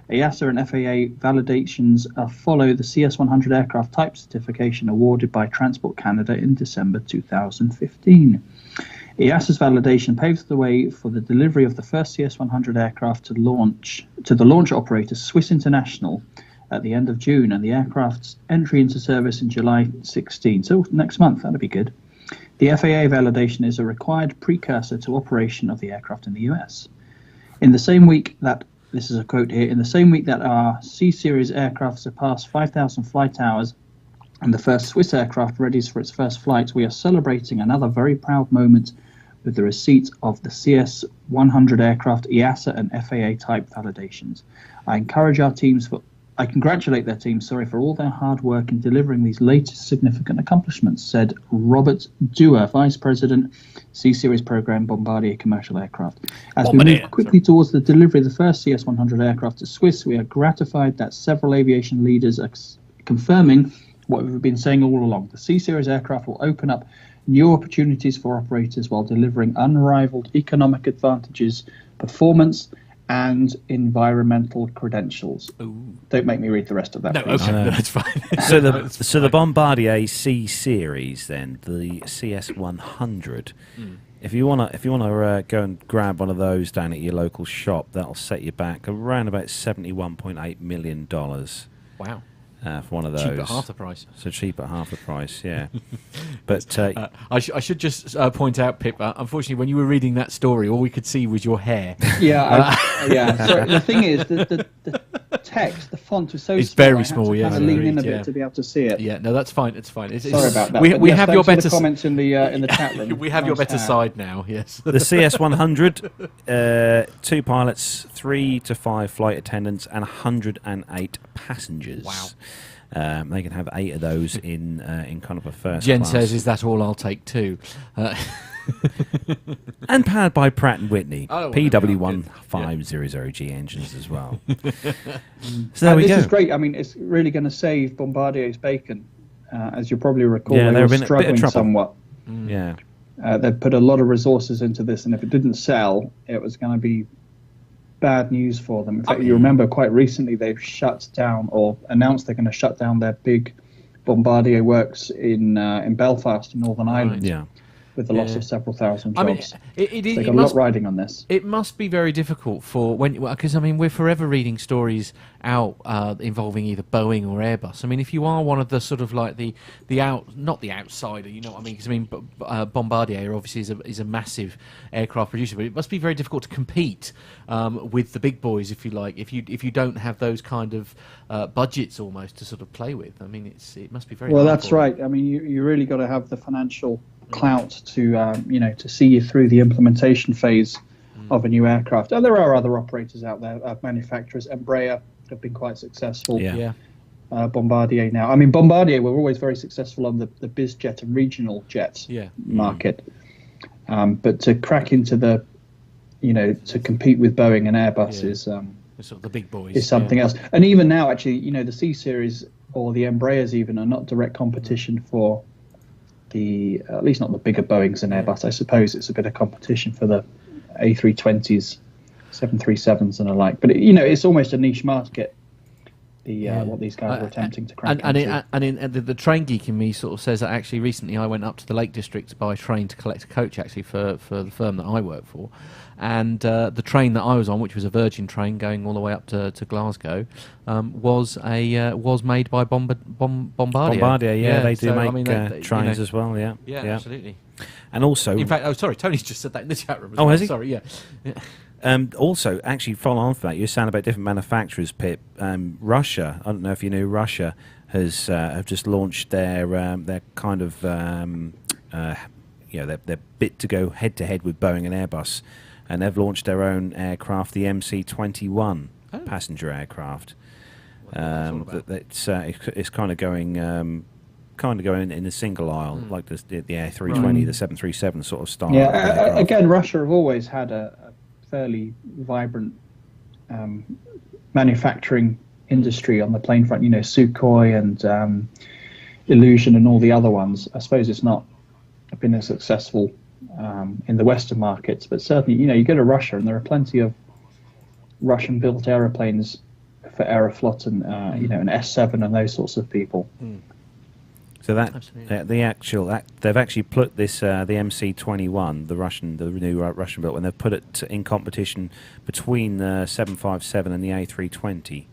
EASA and FAA validations follow the CS-100 aircraft type certification awarded by Transport Canada in December 2015. EASA's validation paves the way for the delivery of the first CS-100 aircraft to the launch operator Swiss International at the end of June, and the aircraft's entry into service in July 16. So next month, that'll be good. The FAA validation is a required precursor to operation of the aircraft in the US. In the same week that This is a quote here. In the same week that our C-Series aircraft surpassed 5,000 flight hours and the first Swiss aircraft readies for its first flight, we are celebrating another very proud moment with the receipt of the CS-100 aircraft EASA and FAA type validations. I congratulate their teams, for all their hard work in delivering these latest significant accomplishments, said Robert Dewar, Vice President, C-Series Program, Bombardier Commercial Aircraft. As we move quickly towards the delivery of the first CS-100 aircraft to Swiss, we are gratified that several aviation leaders are confirming what we've been saying all along. The C-Series aircraft will open up new opportunities for operators while delivering unrivaled economic advantages, performance, and environmental credentials. Ooh. Don't make me read the rest of that. No, okay, no, that's fine. So the Bombardier C series, then the CS-100. If you wanna go and grab one of those down at your local shop, that'll set you back around about $71.8 million. Wow. For one of those. Cheap at half the price. So cheap at half the price, yeah. But I should just point out, Pip, unfortunately, when you were reading that story, all we could see was your hair. Yeah, Sorry, the thing is, the text, the font was so small. It's very small, yeah. I had to lean in a bit to be able to see it. Yeah, no, that's fine. It's fine. Sorry about that. We have your better comments in the chat room. We have your better side now. Yes. The CS-100, 2 pilots, 3 to 5 flight attendants, and 108 passengers. Wow. They can have 8 of those in kind of a first Jen class. says, "Is that all I'll take too?" And powered by Pratt & Whitney, Oh, PW1500G engines as well. So there we go. This is great. I mean, it's really going to save Bombardier's bacon. As you probably recall, Yeah, they were been a bit of struggling trouble. somewhat. Yeah. They put a lot of resources into this, and if it didn't sell, it was going to be bad news for them. In fact, you remember quite recently they've shut down or announced they're going to shut down their big Bombardier works in Belfast, in Northern Ireland. Yeah. With the loss of several thousand jobs. They got a lot riding on this. It must be very difficult because we're forever reading stories out involving either Boeing or Airbus. I mean, if you are one of the sort of like not the outsider, you know what I mean? Because Bombardier obviously is a massive aircraft producer, but it must be very difficult to compete with the big boys, if you like, if you don't have those kind of budgets almost to sort of play with. I mean, it must be very. Well, hard that's right. I mean, you really got to have the financial clout to to see you through the implementation phase of a new aircraft. And there are other operators out there, manufacturers. Embraer have been quite successful. Bombardier now. I mean, Bombardier were always very successful on the BizJet and regional jet market. But to crack into the, to compete with Boeing and Airbus is sort of the big boys. Is something else. And even now, actually, the C Series or the Embraers even are not direct competition for at least not the bigger Boeings and Airbus. I suppose it's a bit of competition for the A320s, 737s and the like. But it's almost a niche market. What these guys are attempting to crack into. The train geek in me sort of says that actually recently I went up to the Lake District by train to collect a coach actually for the firm that I work for, and the train that I was on, which was a Virgin train going all the way up to Glasgow, was made by Bombardier. Bombardier, they do make trains as well. Yeah, absolutely. And also, in fact, sorry, Tony's just said that in the chat room. Has he? Sorry, yeah. Also, actually, follow on from that, you're saying about different manufacturers, Pip. Russia, I don't know if you knew, Russia has have just launched their kind of their bit to go head to head with Boeing and Airbus, and they've launched their own aircraft, the MC-21 passenger aircraft. It's kind of going in a single aisle, like the A320, the 737 sort of style. Yeah, again, Russia have always had a fairly vibrant manufacturing industry on the plane front. Sukhoi and Illusion and all the other ones. I suppose it's not been as successful in the Western markets, but certainly, you go to Russia and there are plenty of Russian-built aeroplanes for Aeroflot and an S7 and those sorts of people. So they've actually put this the MC-21, the new Russian built one. They've put it in competition between the 757 and the A320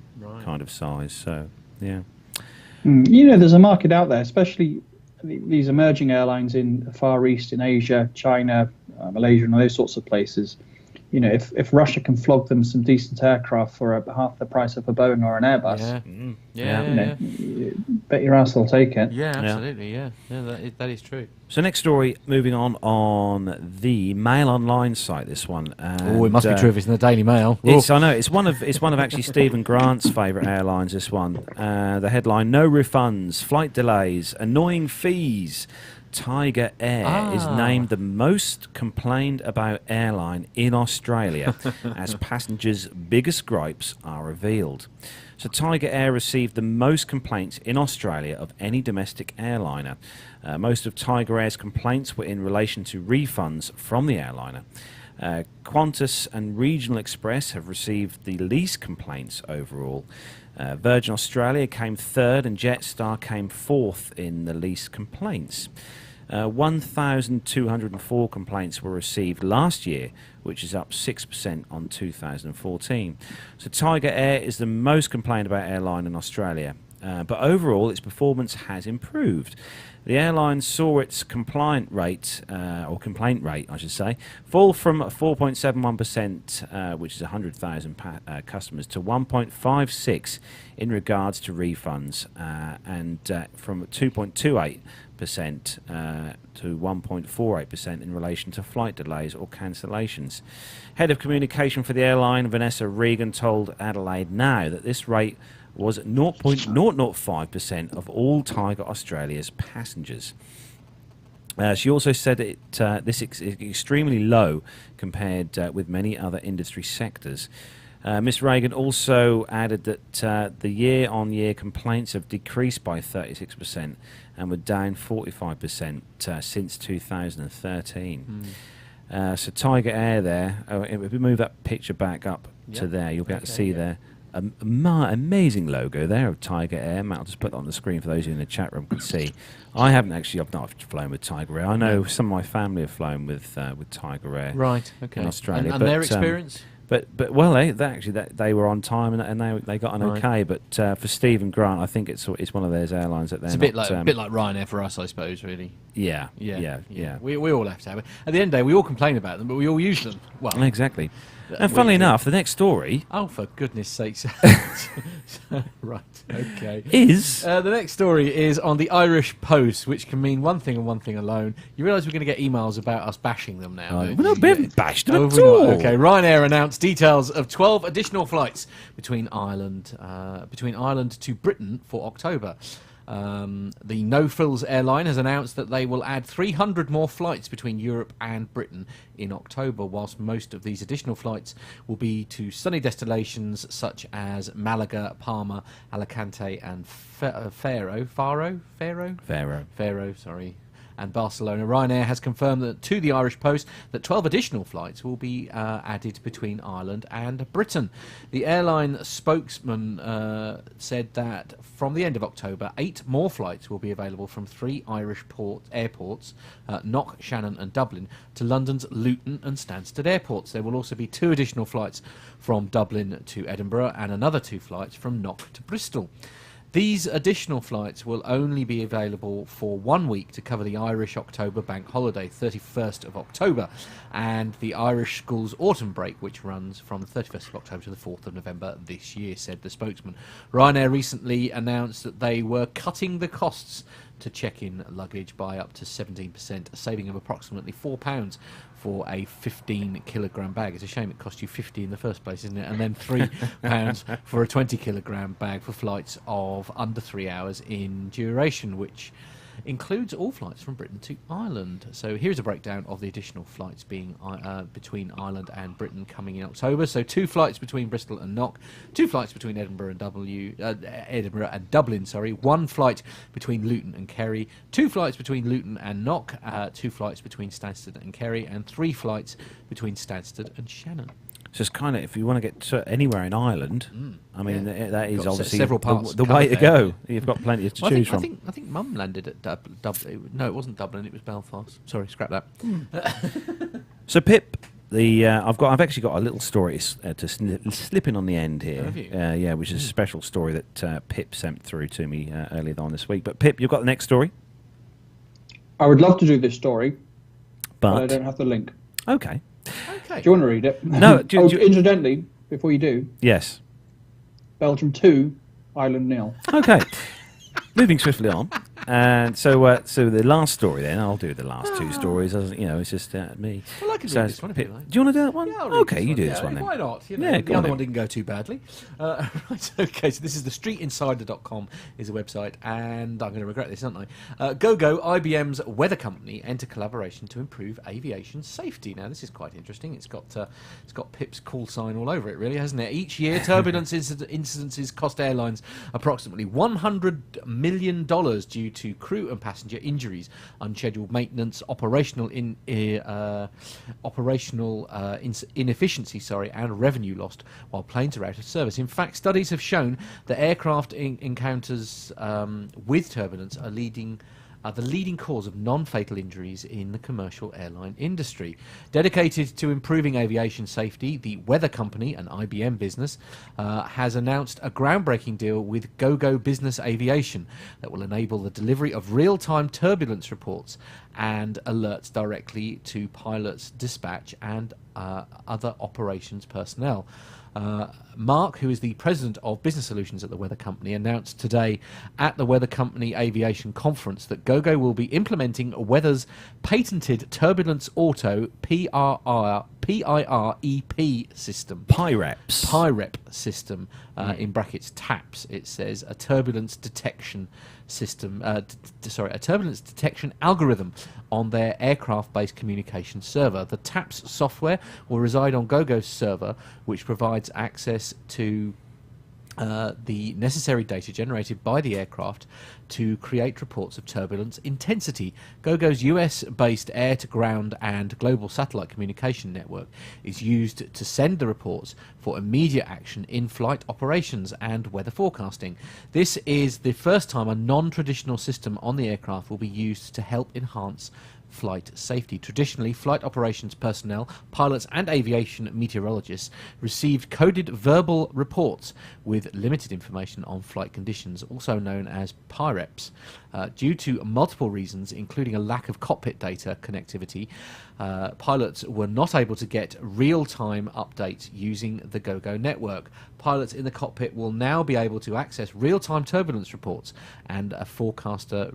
kind of size. So there's a market out there, especially these emerging airlines in the Far East, in Asia, China, Malaysia, and those sorts of places. If Russia can flog them some decent aircraft for half the price of a Boeing or an Airbus, bet your ass they'll take it. Yeah, absolutely. Yeah, that is true. So next story, moving on the Mail Online site. This one. It must be true if it's in the Daily Mail. I know it's one of actually Stephen Grant's favourite airlines. This one. The headline: No refunds, flight delays, annoying fees. Tiger Air is named the most complained about airline in Australia as passengers' biggest gripes are revealed. So Tiger Air received the most complaints in Australia of any domestic airliner. Most of Tiger Air's complaints were in relation to refunds from the airliner. Qantas and Regional Express have received the least complaints overall. Virgin Australia came third and Jetstar came fourth in the least complaints. 1,204 complaints were received last year, which is up 6% on 2014. So Tiger Air is the most complained about airline in Australia, but overall its performance has improved. The airline saw its complaint rate, I should say, fall from 4.71%, which is 100,000 customers, to 1.56 in regards to refunds, and from 2.28% to 1.48% in relation to flight delays or cancellations. Head of communication for the airline, Vanessa Regan, told Adelaide Now that this rate was 0.005% of all Tiger Australia's passengers. She also said this is extremely low compared with many other industry sectors. Ms Reagan also added that the year-on-year complaints have decreased by 36% and were down 45% since 2013. So Tiger Air there, if we move that picture back up to there, you'll be able to see there amazing logo there of Tiger Air. Matt, I'll just put that on the screen for those who in the chat room can see. I've not flown with Tiger Air. I know some of my family have flown with Tiger Air. Right, okay. In Australia. And their experience? But they were on time and they got an okay. But for Stephen Grant, I think it's one of those airlines that they're a bit like Ryanair for us, I suppose. Really. Yeah. We all have to have it. At the end of the day, we all complain about them, but we all use them. Well, exactly. And funnily enough, the next story... Oh, for goodness sakes. Right, okay. Is... the next story is on the Irish Post, which can mean one thing and one thing alone. You realise we're going to get emails about us bashing them now. We haven't bashed them at all. Okay, Ryanair announced details of 12 additional flights between Ireland to Britain for October. The No Frills airline has announced that they will add 300 more flights between Europe and Britain in October, whilst most of these additional flights will be to sunny destinations such as Malaga, Palma, Alicante and Faro, and Barcelona. Ryanair has confirmed that to the Irish Post that 12 additional flights will be added between Ireland and Britain. The airline spokesman said that from the end of October, 8 more flights will be available from 3 Irish airports, Knock, Shannon and Dublin, to London's Luton and Stansted airports. There will also be 2 additional flights from Dublin to Edinburgh and another 2 flights from Knock to Bristol. These additional flights will only be available for 1 week to cover the Irish October bank holiday, 31st of October, and the Irish schools autumn break, which runs from the 31st of October to the 4th of November this year, said the spokesman. Ryanair recently announced that they were cutting the costs to check-in luggage by up to 17%, a saving of approximately £4 for a 15-kilogram bag. It's a shame it cost you 50 in the first place, isn't it? And then £3 for a 20-kilogram bag for flights of under 3 hours in duration, which includes all flights from Britain to Ireland. So here's a breakdown of the additional flights being between Ireland and Britain coming in October. So 2 flights between Bristol and Knock, 2 flights between Edinburgh and Dublin, 1 flight between Luton and Kerry, 2 flights between Luton and Knock, 2 flights between Stansted and Kerry, and 3 flights between Stansted and Shannon. So it's kind of, if you want to get to anywhere in Ireland, that is obviously several parts the way to go. You've got plenty to choose from. I think Mum landed at Dublin. No, it wasn't Dublin. It was Belfast. Sorry, scrap that. So Pip, I've actually got a little story to slip in on the end here. Have you? Which is a special story that Pip sent through to me earlier on this week. But Pip, you've got the next story. I would love to do this story, but I don't have the link. Okay. Do you want to read it? No. Incidentally, before you do. Yes. Belgium 2, Ireland 0. Okay. Moving swiftly on. And so the last story then, I'll do the last 2 stories. It's just me. Well, I can do this one if you like. Do you want to do that one? Yeah, okay, you do this one then. Why not? The other one didn't go too badly. Right, okay, so this is the streetinsider.com is a website, and I'm going to regret this, aren't I? GoGo, IBM's weather company, enter collaboration to improve aviation safety. Now, this is quite interesting. It's got Pip's call sign all over it, really, hasn't it? Each year, turbulence incidences cost airlines approximately $100 million due to crew and passenger injuries, unscheduled maintenance, operational inefficiency, and revenue lost while planes are out of service. In fact, studies have shown that aircraft encounters with turbulence are the leading cause of non-fatal injuries in the commercial airline industry. Dedicated to improving aviation safety, the weather company, an IBM business, has announced a groundbreaking deal with GoGo Business Aviation that will enable the delivery of real-time turbulence reports and alerts directly to pilots, dispatch and other operations personnel. Mark, who is the president of business solutions at the weather company, announced today at the Weather Company Aviation Conference that GoGo will be implementing Weather's patented Turbulence Auto PIREP system. PIREP system, in brackets TAPS, it says, a turbulence detection system, a turbulence detection algorithm on their aircraft-based communication server. The TAPS software will reside on GoGo's server, which provides access to the necessary data generated by the aircraft to create reports of turbulence intensity. GoGo's US-based air-to-ground and global satellite communication network is used to send the reports for immediate action in flight operations and weather forecasting. This is the first time a non-traditional system on the aircraft will be used to help enhance flight safety. Traditionally, flight operations personnel, pilots and aviation meteorologists received coded verbal reports with limited information on flight conditions, also known as PIREPs. Due to multiple reasons, including a lack of cockpit data connectivity, pilots were not able to get real-time updates using the GoGo network. Pilots in the cockpit will now be able to access real-time turbulence reports, and a forecaster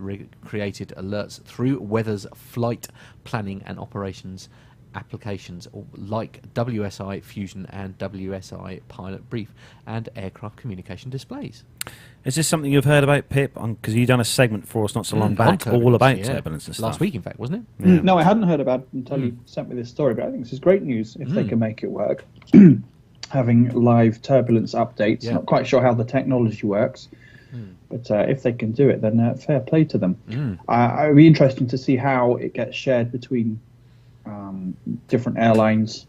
created alerts through Weather's flight planning and operations applications like WSI Fusion and WSI Pilot Brief and aircraft communication displays. Is this something you've heard about, Pip? Because you've done a segment for us not so long back, all about turbulence and stuff. Last week, in fact, wasn't it? Yeah. No, I hadn't heard about it until you sent me this story, but I think this is great news if they can make it work. Having live turbulence updates, not quite sure how the technology works, but if they can do it, then fair play to them. It would be interesting to see how it gets shared between different airlines,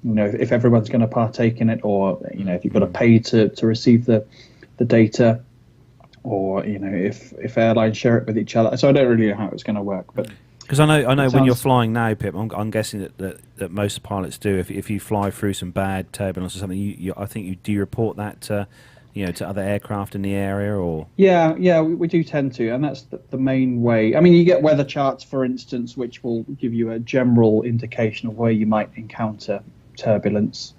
if everyone's going to partake in it, or if you've got to pay to receive the data, or if airlines share it with each other. So I don't really know how it's going to work, but because I know when you're flying now, Pip, I'm guessing that most pilots do. If you fly through some bad turbulence or something, I think do you report that to other aircraft in the area, or? Yeah, we do tend to, and that's the main way. I mean, you get weather charts, for instance, which will give you a general indication of where you might encounter turbulence.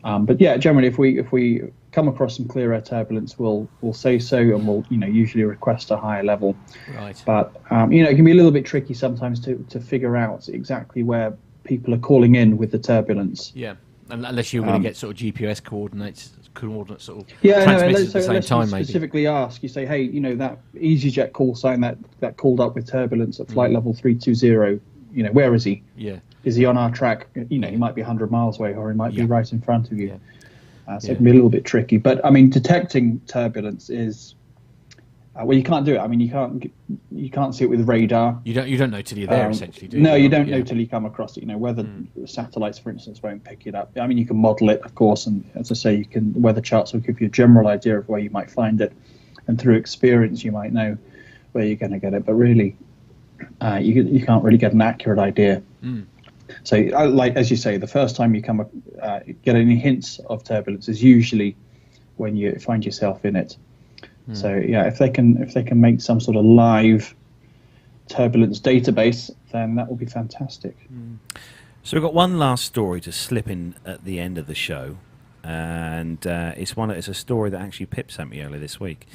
But yeah, generally, if we come across some clear air turbulence, we'll say so, and we'll usually request a higher level. Right. But it can be a little bit tricky sometimes to figure out exactly where people are calling in with the turbulence. Yeah, unless you're going to get sort of GPS coordinates sort of transmitted at the same time, maybe. Specifically ask, you say, hey, that EasyJet call sign that called up with turbulence at flight level 320, where is he? Yeah. Is he on our track? He might be 100 miles away, or he might be right in front of you. So it can be a little bit tricky. But I mean, detecting turbulence is you can't do it. I mean, you can't see it with radar. You don't know till you're there, essentially, do you? No, you don't know till you come across it. Weather satellites, for instance, won't pick it up. I mean, you can model it, of course, and as I say, weather charts will give you a general idea of where you might find it, and through experience, you might know where you're going to get it. But really, you can't really get an accurate idea. So, like as you say, the first time you get any hints of turbulence is usually when you find yourself in it. So yeah, if they can make some sort of live turbulence database, then that will be fantastic. So we've got one last story to slip in at the end of the show, and it's a story that actually Pip sent me earlier this week,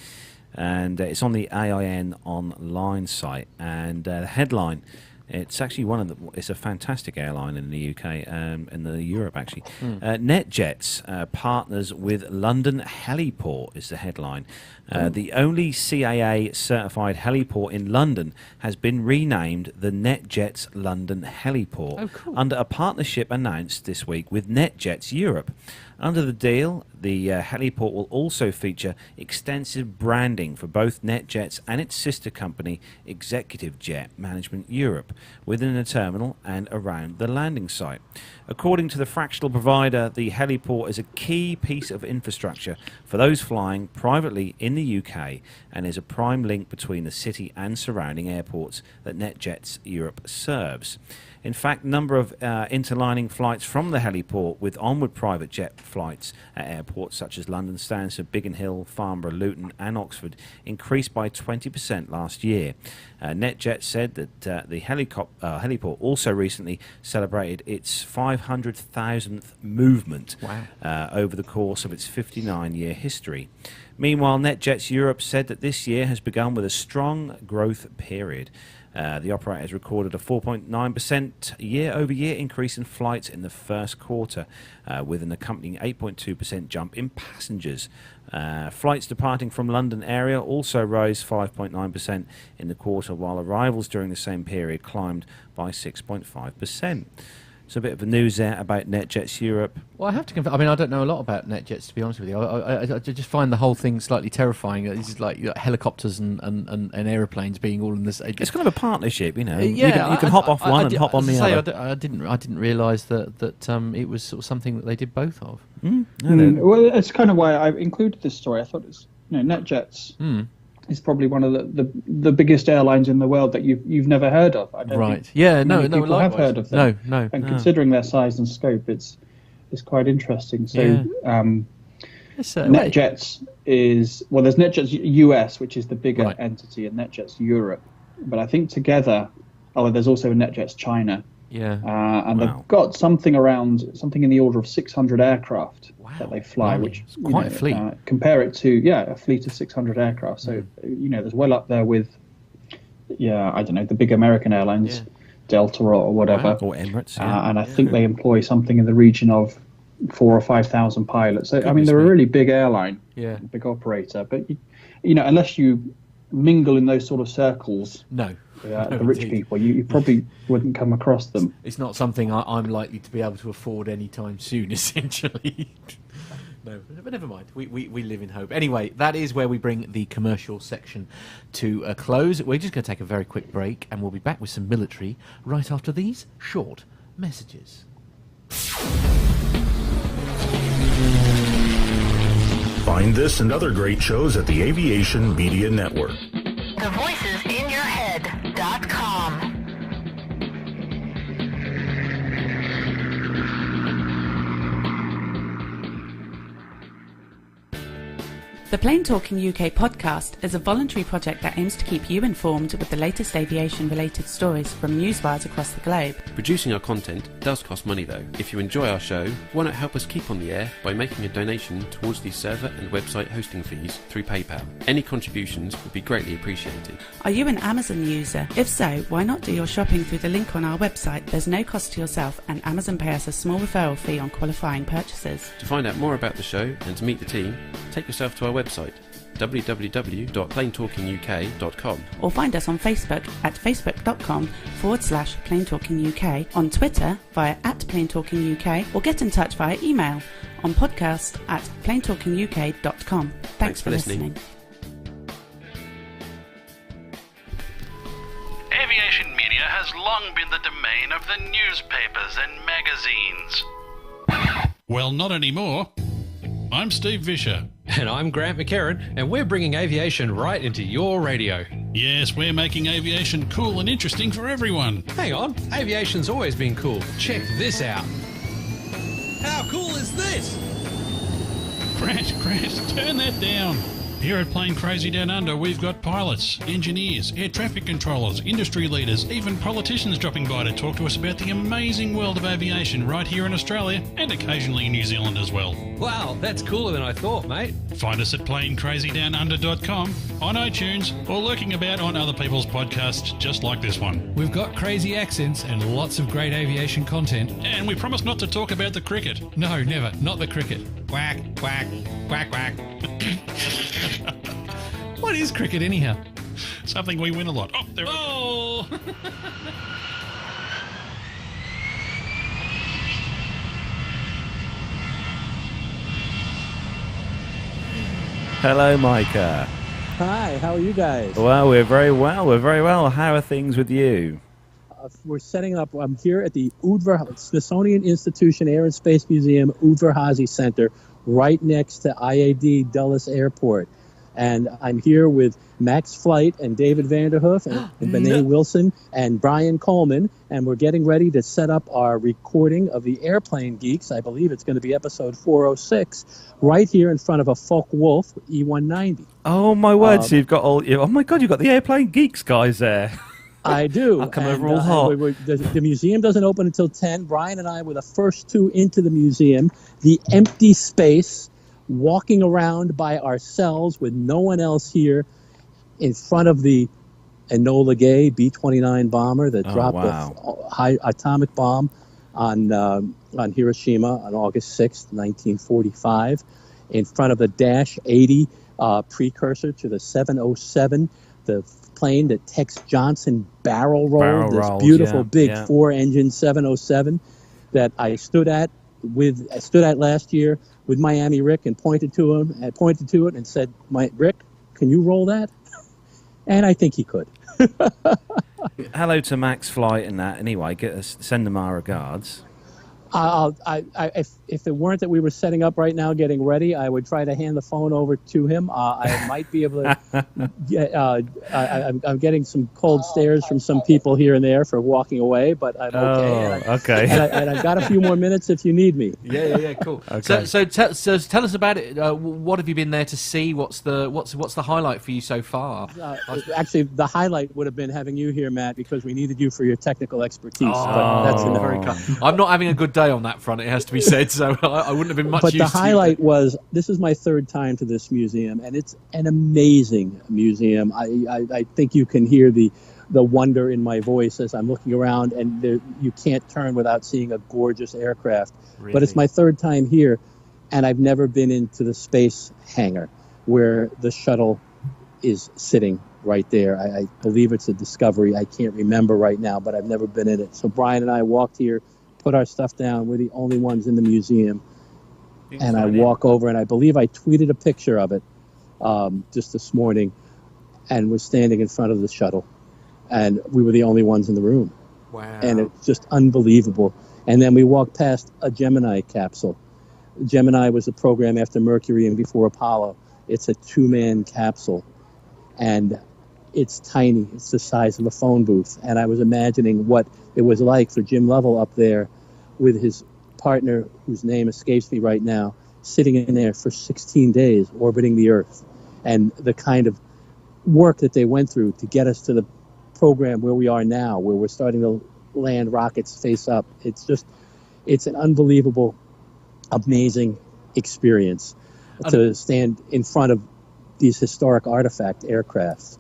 and it's on the AIN online site, and the headline. It's actually it's a fantastic airline in the UK, in the Europe actually. NetJets partners with London Heliport is the headline. The only CAA certified heliport in London has been renamed the NetJets London Heliport under a partnership announced this week with NetJets Europe. Under the deal, the heliport will also feature extensive branding for both NetJets and its sister company, Executive Jet Management Europe, within the terminal and around the landing site. According to the fractional provider, the heliport is a key piece of infrastructure for those flying privately in the UK and is a prime link between the city and surrounding airports that NetJets Europe serves. In fact, number of interlining flights from the heliport with onward private jet flights at airports such as London Stansted, Biggin Hill, Farnborough, Luton and Oxford increased by 20% last year. NetJet said that the heliport also recently celebrated its 500,000th movement over the course of its 59-year history. Meanwhile, NetJets Europe said that this year has begun with a strong growth period. The operator has recorded a 4.9% year-over-year increase in flights in the first quarter, with an accompanying 8.2% jump in passengers. Flights departing from London area also rose 5.9% in the quarter, while arrivals during the same period climbed by 6.5%. So a bit of the news there about NetJets Europe. Well, I have to confess, I mean, I don't know a lot about NetJets, to be honest with you. I just find the whole thing slightly terrifying. It's like helicopters and aeroplanes being all in this. It's kind of a partnership, you can hop off one and hop on the other. I didn't realise that it was sort of something that they did both of. Well, it's kind of why I included this story. I thought it's NetJets. is probably one of the biggest airlines in the world that you've never heard of. I don't right. think Yeah. No. people Likewise. have heard of them. No. And considering their size and scope, it's quite interesting. So NetJets is there's NetJets US, which is the bigger entity, and NetJets Europe. But I think together, there's also NetJets China. Yeah. And they've got something in the order of 600 aircraft that they fly, which is quite a fleet. Compare it to a fleet of 600 aircraft. So there's well up there with I don't know, the big American airlines, Delta or whatever, or Emirates. And I think they employ something in the region of 4,000 or 5,000 pilots. So, they're a really big airline, big operator. But unless you mingle in those sort of circles, the rich people, you probably wouldn't come across them. It's not something I'm likely to be able to afford anytime soon, essentially. No, but never mind. We live in hope. Anyway, that is where we bring the commercial section to a close. We're just going to take a very quick break, and we'll be back with some military right after these short messages. Find this and other great shows at the Aviation Media Network. thevoicesinyourhead.com. The Plain Talking UK podcast is a voluntary project that aims to keep you informed with the latest aviation-related stories from newswires across the globe. Producing our content does cost money though. If you enjoy our show, why not help us keep on the air by making a donation towards the server and website hosting fees through PayPal. Any contributions would be greatly appreciated. Are you an Amazon user? If so, why not do your shopping through the link on our website? There's no cost to yourself, and Amazon pay us a small referral fee on qualifying purchases. To find out more about the show and to meet the team, take yourself to our website www.plaintalkinguk.com, or find us on Facebook at facebook.com/plaintalkinguk, on Twitter via @plaintalkinguk, or get in touch via email on podcast@plaintalkinguk.com. Thanks for listening. Aviation media has long been the domain of the newspapers and magazines. Well, not anymore. I'm Steve Vischer. And I'm Grant McCarran, and we're bringing aviation right into your radio. Yes, we're making aviation cool and interesting for everyone. Hang on, aviation's always been cool. Check this out. How cool is this? Grant, turn that down. Here at Plane Crazy Down Under, we've got pilots, engineers, air traffic controllers, industry leaders, even politicians dropping by to talk to us about the amazing world of aviation right here in Australia and occasionally in New Zealand as well. Wow, that's cooler than I thought, mate. Find us at planecrazydownunder.com, on iTunes, or lurking about on other people's podcasts just like this one. We've got crazy accents and lots of great aviation content. And we promise not to talk about the cricket. No, never. Not the cricket. Quack, quack, quack, quack. What is cricket anyhow? Something we win a lot. Oh, there we go. Hello, Micah. Hi, how are you guys? Well, we're very well. How are things with you? We're setting up, I'm here at the Smithsonian Institution Air and Space Museum, Udvar-Hazy Center, right next to IAD Dulles Airport. And I'm here with Max Flight and David Vanderhoof and Benet Wilson and Brian Coleman, and we're getting ready to set up our recording of the Airplane Geeks. I believe it's going to be episode 406, right here in front of a Focke-Wulf E190. Oh, my word, so you've got oh my God, you've got the Airplane Geeks guys there. I do. I'll come over all hot. The museum doesn't open until 10. Brian and I were the first two into the museum. The empty space, walking around by ourselves with no one else here in front of the Enola Gay B-29 bomber that dropped a high atomic bomb on Hiroshima on August 6th, 1945, in front of the Dash 80 precursor to the 707, the plane that Tex Johnson barrel rolled, this beautiful big four-engine 707 that I stood at last year with Miami Rick and pointed to it and said, Rick, can you roll that? And I think he could. Hello to Max Flight and that. Anyway, send them our regards. If it weren't that we were setting up right now, getting ready, I would try to hand the phone over to him. I might be able to get. I'm getting some cold stares from some people here and there for walking away, but I'm okay. Okay. And I've got a few more minutes if you need me. Yeah, cool. Okay. So tell us about it. What have you been there to see? What's the highlight for you so far? Actually, the highlight would have been having you here, Matt, because we needed you for your technical expertise. But that's very kind. I'm not having a good day on that front, it has to be said, so I wouldn't have been much But use the highlight was, this is my third time to this museum, and it's an amazing museum. I think you can hear the wonder in my voice as I'm looking around, and you can't turn without seeing a gorgeous aircraft. Really? But it's my third time here, and I've never been into the space hangar where the shuttle is sitting right there. I believe it's a Discovery. I can't remember right now, but I've never been in it. So Brian and I walked here, put our stuff down. We're the only ones in the museum. And I walk over, and I believe I tweeted a picture of it just this morning, and was standing in front of the shuttle. And we were the only ones in the room. Wow. And it's just unbelievable. And then we walked past a Gemini capsule. Gemini was a program after Mercury and before Apollo. It's a 2-man capsule. And it's tiny. It's the size of a phone booth. And I was imagining what it was like for Jim Lovell up there with his partner, whose name escapes me right now, sitting in there for 16 days orbiting the Earth, and the kind of work that they went through to get us to the program where we are now, where we're starting to land rockets face up. It's an unbelievable, amazing experience to stand in front of these historic artifact aircrafts.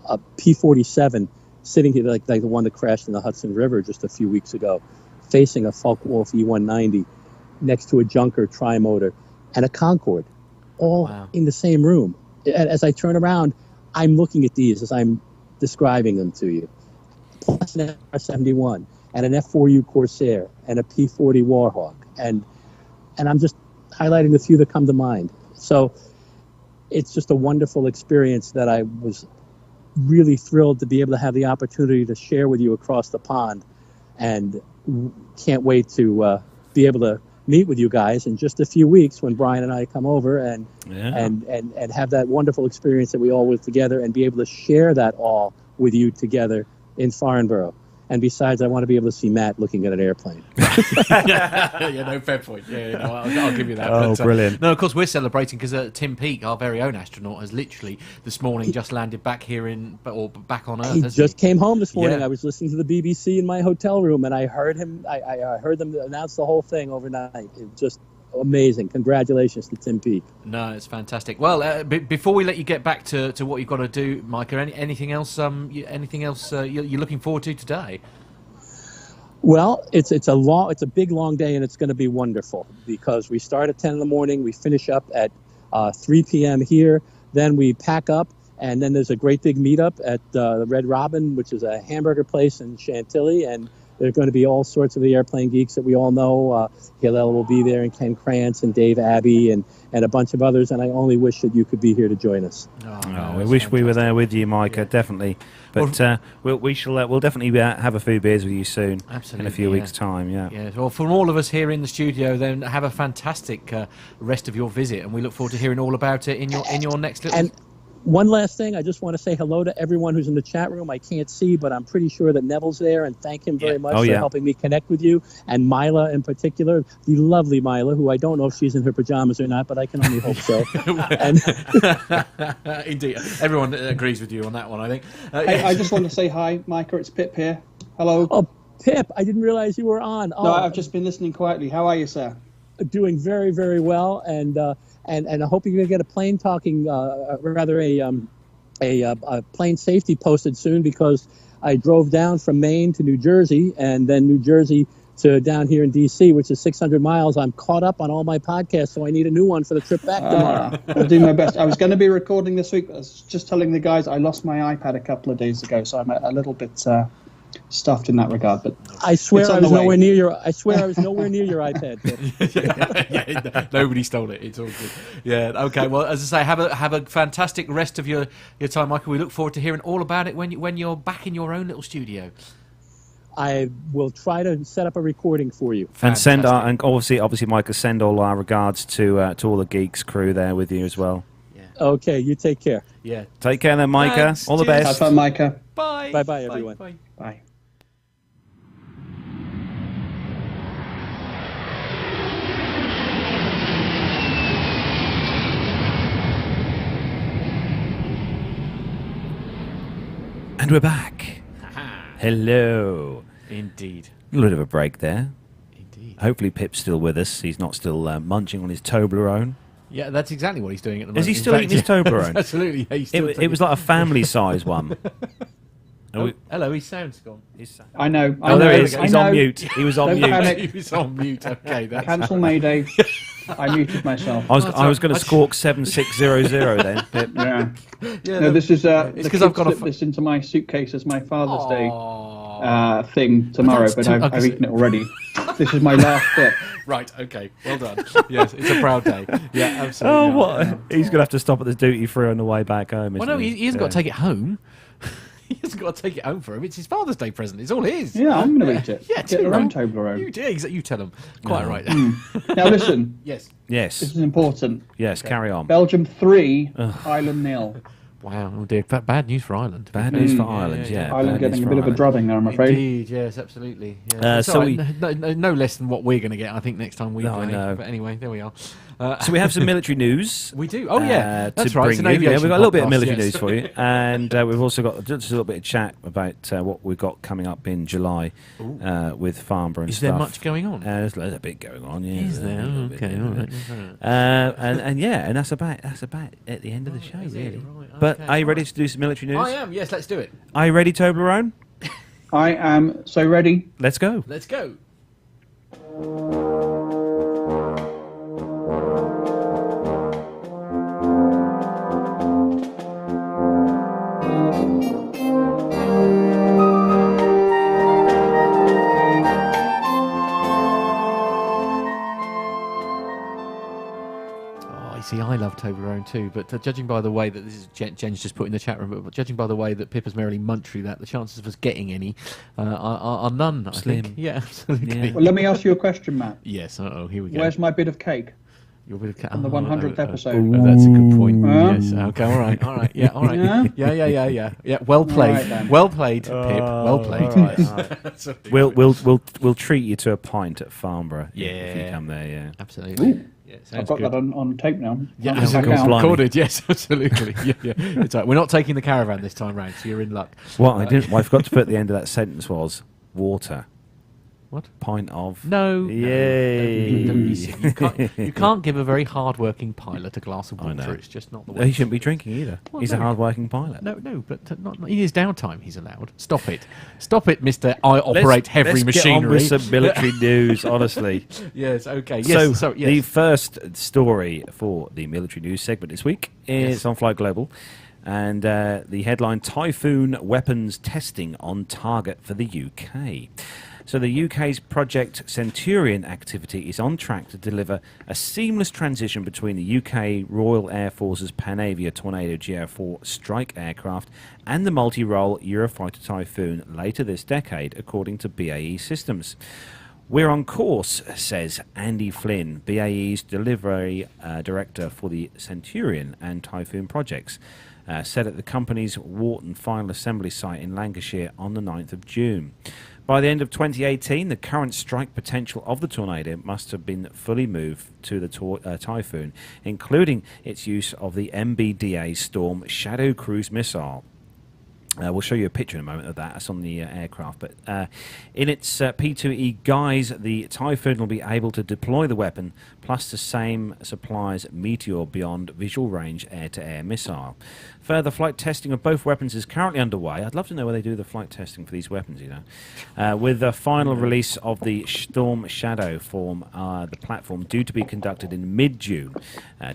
A P-47 sitting here like the one that crashed in the Hudson River just a few weeks ago, facing a Focke-Wulf E-190 next to a Junker trimotor and a Concorde, all in the same room. As I turn around, I'm looking at these as I'm describing them to you. Plus an R-71 and an F-4U Corsair and a P-40 Warhawk. And I'm just highlighting the few that come to mind. So it's just a wonderful experience that I was really thrilled to be able to have the opportunity to share with you across the pond, and can't wait to be able to meet with you guys in just a few weeks when Brian and I come over and have that wonderful experience that we all were together, and be able to share that all with you together in Farnborough. And besides, I want to be able to see Matt looking at an airplane. Fair point. I'll give you that. Oh, but, brilliant. No, of course, we're celebrating because Tim Peake, our very own astronaut, has literally this morning just landed back here back on Earth. He just came home this morning. I was listening to the BBC in my hotel room, and I heard him. I heard them announce the whole thing overnight. It was just amazing. Congratulations to Tim Peake. No, it's fantastic. Well, before we let you get back to what you've got to do, Micah, anything else you're looking forward to today? Well, it's a big long day, and it's going to be wonderful because we start at 10 in the morning, we finish up at 3 p.m. here, then we pack up, and then there's a great big meetup at the Red Robin, which is a hamburger place in Chantilly, and there are going to be all sorts of the airplane geeks that we all know. Hillel will be there, and Ken Krantz, and Dave Abbey, and a bunch of others, and I only wish that you could be here to join us. We wish we were there with you, Micah, definitely. But we'll definitely have a few beers with you soon. Absolutely, in a few weeks' time. Yeah. Well, from all of us here in the studio, then have a fantastic rest of your visit, and we look forward to hearing all about it in your next little. And one last thing, I just want to say hello to everyone who's in the chat room. I can't see, but I'm pretty sure that Neville's there, and thank him very much for helping me connect with you. And Mila in particular, the lovely Mila, who I don't know if she's in her pajamas or not, but I can only hope so. Indeed. Everyone agrees with you on that one, I think. I just want to say hi, Micah. It's Pip here. Hello. Oh, Pip, I didn't realize you were on. No, I've just been listening quietly. How are you, sir? Doing very, very well, and I hope you're going to get a plane talking, a plane safety posted soon, because I drove down from Maine to New Jersey, and then New Jersey to down here in D.C., which is 600 miles. I'm caught up on all my podcasts, so I need a new one for the trip back tomorrow. I'll do my best. I was going to be recording this week, but I was just telling the guys I lost my iPad a couple of days ago, so I'm a little bit stuffed in that regard. But I swear I was nowhere near your iPad. Nobody stole it. It's all good. Yeah. Okay. Well, as I say, have a fantastic rest of your time, Michael. We look forward to hearing all about it when you're back in your own little studio. I will try to set up a recording for you. And obviously, Micah, send all our regards to all the Geeks crew there with you as well. Yeah. Okay, you take care. Yeah. Take care then, Micah. Thanks, all the best. Have fun, Micah. Bye. Bye, everyone. Bye. Bye. And we're back. Hello. Indeed. A little bit of a break there. Indeed. Hopefully Pip's still with us. He's not still munching on his Toblerone. Yeah, that's exactly what he's doing at the moment. Is he still eating his Toblerone? Absolutely. Yeah, it was like a family-size one. Hello, his sound's gone. I know. There he is. He's on mute. He was on Don't mute. panic. He was on mute. Okay, that's Cancel Mayday. I muted myself. I was going to squawk 7600 then. Pip. Yeah. Yeah, No, this is. it's because I've got to this into my suitcase as my Father's Day thing tomorrow, but I've eaten it already. This is my last bit. Right. Okay. Well done. Yes, it's a proud day. Yeah, absolutely. Oh, what? He's going to have to stop at the duty free on the way back home. Well, no, he hasn't got to take it home. He hasn't got to take it home for him. It's his Father's Day present. It's all his. Yeah, I'm going to eat it. Yeah, get your own Toblerone. You tell him. Quite right. Now listen. Yes. Yes. This is important. Yes, carry on. Belgium 3, Ireland 0. Wow, oh dear. Bad news for Ireland. Bad news for Ireland, yeah. Ireland getting a bit of a drubbing there, I'm afraid. Indeed, yes, absolutely. Yeah. No less than what we're going to get, I think, next time we play. I know. But anyway, there we are. So we have some military news. We do. Oh, yeah. That's to right. bring It's an you. Yeah, we've got a little bit of podcast, military yes. news for you. And we've also got just a little bit of chat about what we've got coming up in July with Farnborough and Is stuff. there much going on? There's a little bit going on, yeah. Is there? Okay, all right. And that's about at the end of the show, really. Right, But okay, are you ready to do some military news? I am. Yes, let's do it. Are you ready, Toblerone? I am so ready. Let's go. Let's go. See, I love Toblerone too, but judging by the way that this is Jen's just put in the chat room, but judging by the way that Pip has merrily munched through that, the chances of us getting any are none. Slim. I think. Yeah, absolutely. Yeah. Well, let me ask you a question, Matt. Yes. Here we go. Where's my bit of cake? Your bit of cake on the 100th episode? Oh, that's a good point. Yes. Okay. All right. Yeah. All right. Yeah. Well played. Right, well played, Pip. Well played. All right. We'll treat you to a pint at Farnborough. Yeah. If you come there. Yeah. Absolutely. Ooh. Yeah, I've got that on tape now. Yeah, Back out. recorded. Yes, absolutely. Yeah. It's right. We're not taking the caravan this time round, so you're in luck. What I forgot to put at the end of that sentence was water. What? Pint of. No. Yay. Don't be silly. You can't give a very hard-working pilot a glass of water. I know. It's just not the way. He shouldn't be drinking either. Well, He's no. a hard-working pilot. No, but not in his downtime. He's allowed. Stop it, Mister. I operate heavy machinery. Let's get on with some military news, honestly. Yes. Okay. Yes. So yes. The first story for the military news segment this week is on Flight Global. And the headline, Typhoon weapons testing on target for the UK. So the UK's Project Centurion activity is on track to deliver a seamless transition between the UK Royal Air Force's Panavia Tornado GR4 strike aircraft and the multi-role Eurofighter Typhoon later this decade, according to BAE Systems. We're on course, says Andy Flynn, BAE's delivery director for the Centurion and Typhoon projects, said at the company's Wharton final assembly site in Lancashire on the 9th of June. By the end of 2018, the current strike potential of the Tornado must have been fully moved to the Typhoon, including its use of the MBDA Storm Shadow Cruise missile. We'll show you a picture in a moment of that. That's on the aircraft. But in its P2E guise, the Typhoon will be able to deploy the weapon, plus the same supplies Meteor beyond visual range air-to-air missile. Further flight testing of both weapons is currently underway. I'd love to know where they do the flight testing for these weapons, with the final release of the Storm Shadow the platform due to be conducted in mid-June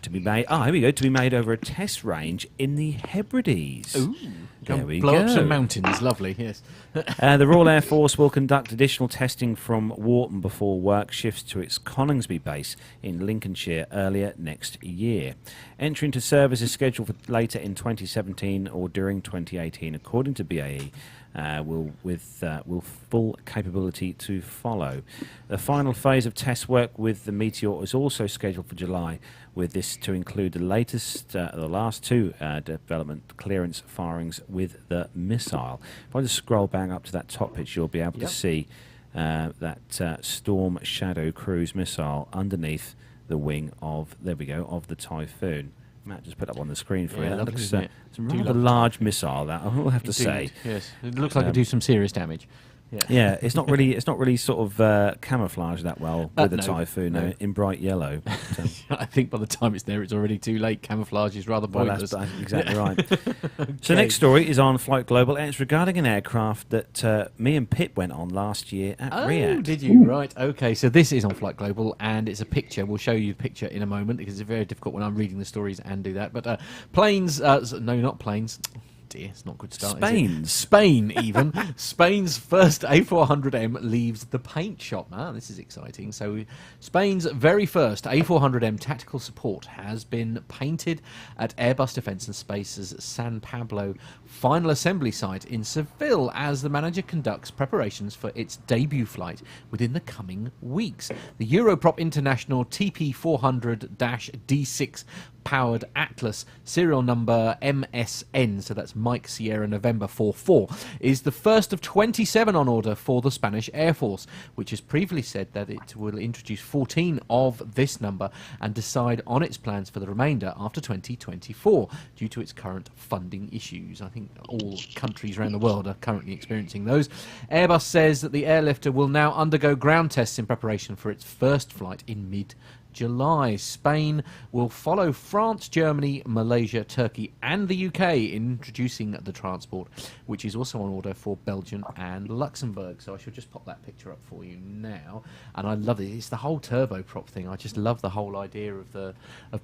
to be made. Here we go. To be made over a test range in the Hebrides. Ooh. There we blow go. up some mountains. Lovely. Yes. The Royal Air Force will conduct additional testing from Wharton before work shifts to its Coningsby base in Lincolnshire earlier next year. Entry into service is scheduled for later in 2017 or during 2018, according to BAE. will full capability to follow. The final phase of test work with the Meteor is also scheduled for July, with this to include the last two development clearance firings with the missile. If I just scroll back up to that top picture, you'll be able to see that Storm Shadow cruise missile underneath the wing of the Typhoon. Matt just put up on the screen for you. That looks it's a rather large missile. That I will have to say. Yes, it looks like it do some serious damage. Yeah, it's not really sort of camouflaged that well with the Typhoon in bright yellow. I think by the time it's there, it's already too late. Camouflage is rather pointless. That's exactly right. Okay. So the next story is on Flight Global, and it's regarding an aircraft that me and Pip went on last year at Riyadh. Did you? Right. Okay. So this is on Flight Global, and it's a picture. We'll show you the picture in a moment because it's very difficult when I'm reading the stories and do that. But planes, no, not planes. Dear, it's not good start. Spain, even. Spain's first A400M leaves the paint shop. This is exciting. So Spain's very first A400M tactical support has been painted at Airbus Defence and Space's San Pablo final assembly site in Seville as the manager conducts preparations for its debut flight within the coming weeks. The Europrop International TP400-D6 powered Atlas, serial number MSN, so that's Mike Sierra November 44, is the first of 27 on order for the Spanish Air Force, which has previously said that it will introduce 14 of this number and decide on its plans for the remainder after 2024 due to its current funding issues. I think all countries around the world are currently experiencing those. Airbus says that the airlifter will now undergo ground tests in preparation for its first flight in mid-July. Spain will follow France, Germany, Malaysia, Turkey and the UK in introducing the transport, which is also on order for Belgium and Luxembourg. So I shall just pop that picture up for you now. And I love it. It's the whole turboprop thing. I just love the whole idea of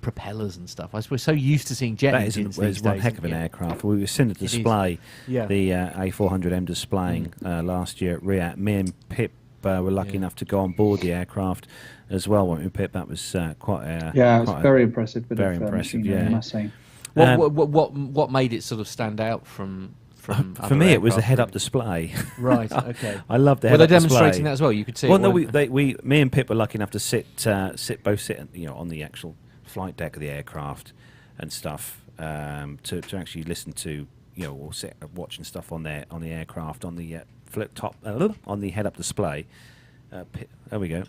propellers and stuff. We're so used to seeing jet engines. That is one heck of an aircraft. We were seeing the display, the A400M displaying last year at Riyadh. Me and Pip were lucky enough to go on board the aircraft as well, weren't we, Pip? That was quite a... Yeah, it was very impressive. Very impressive, yeah. I must say. What made it sort of stand out from for me, it was the head-up display. Right. Okay. I loved the head-up display. Were they demonstrating that as well? You could see. Well, no, me and Pip were lucky enough to sit on the actual flight deck of the aircraft and stuff to actually listen to or sit watching stuff on the aircraft on the flip top on the head-up display. There we go.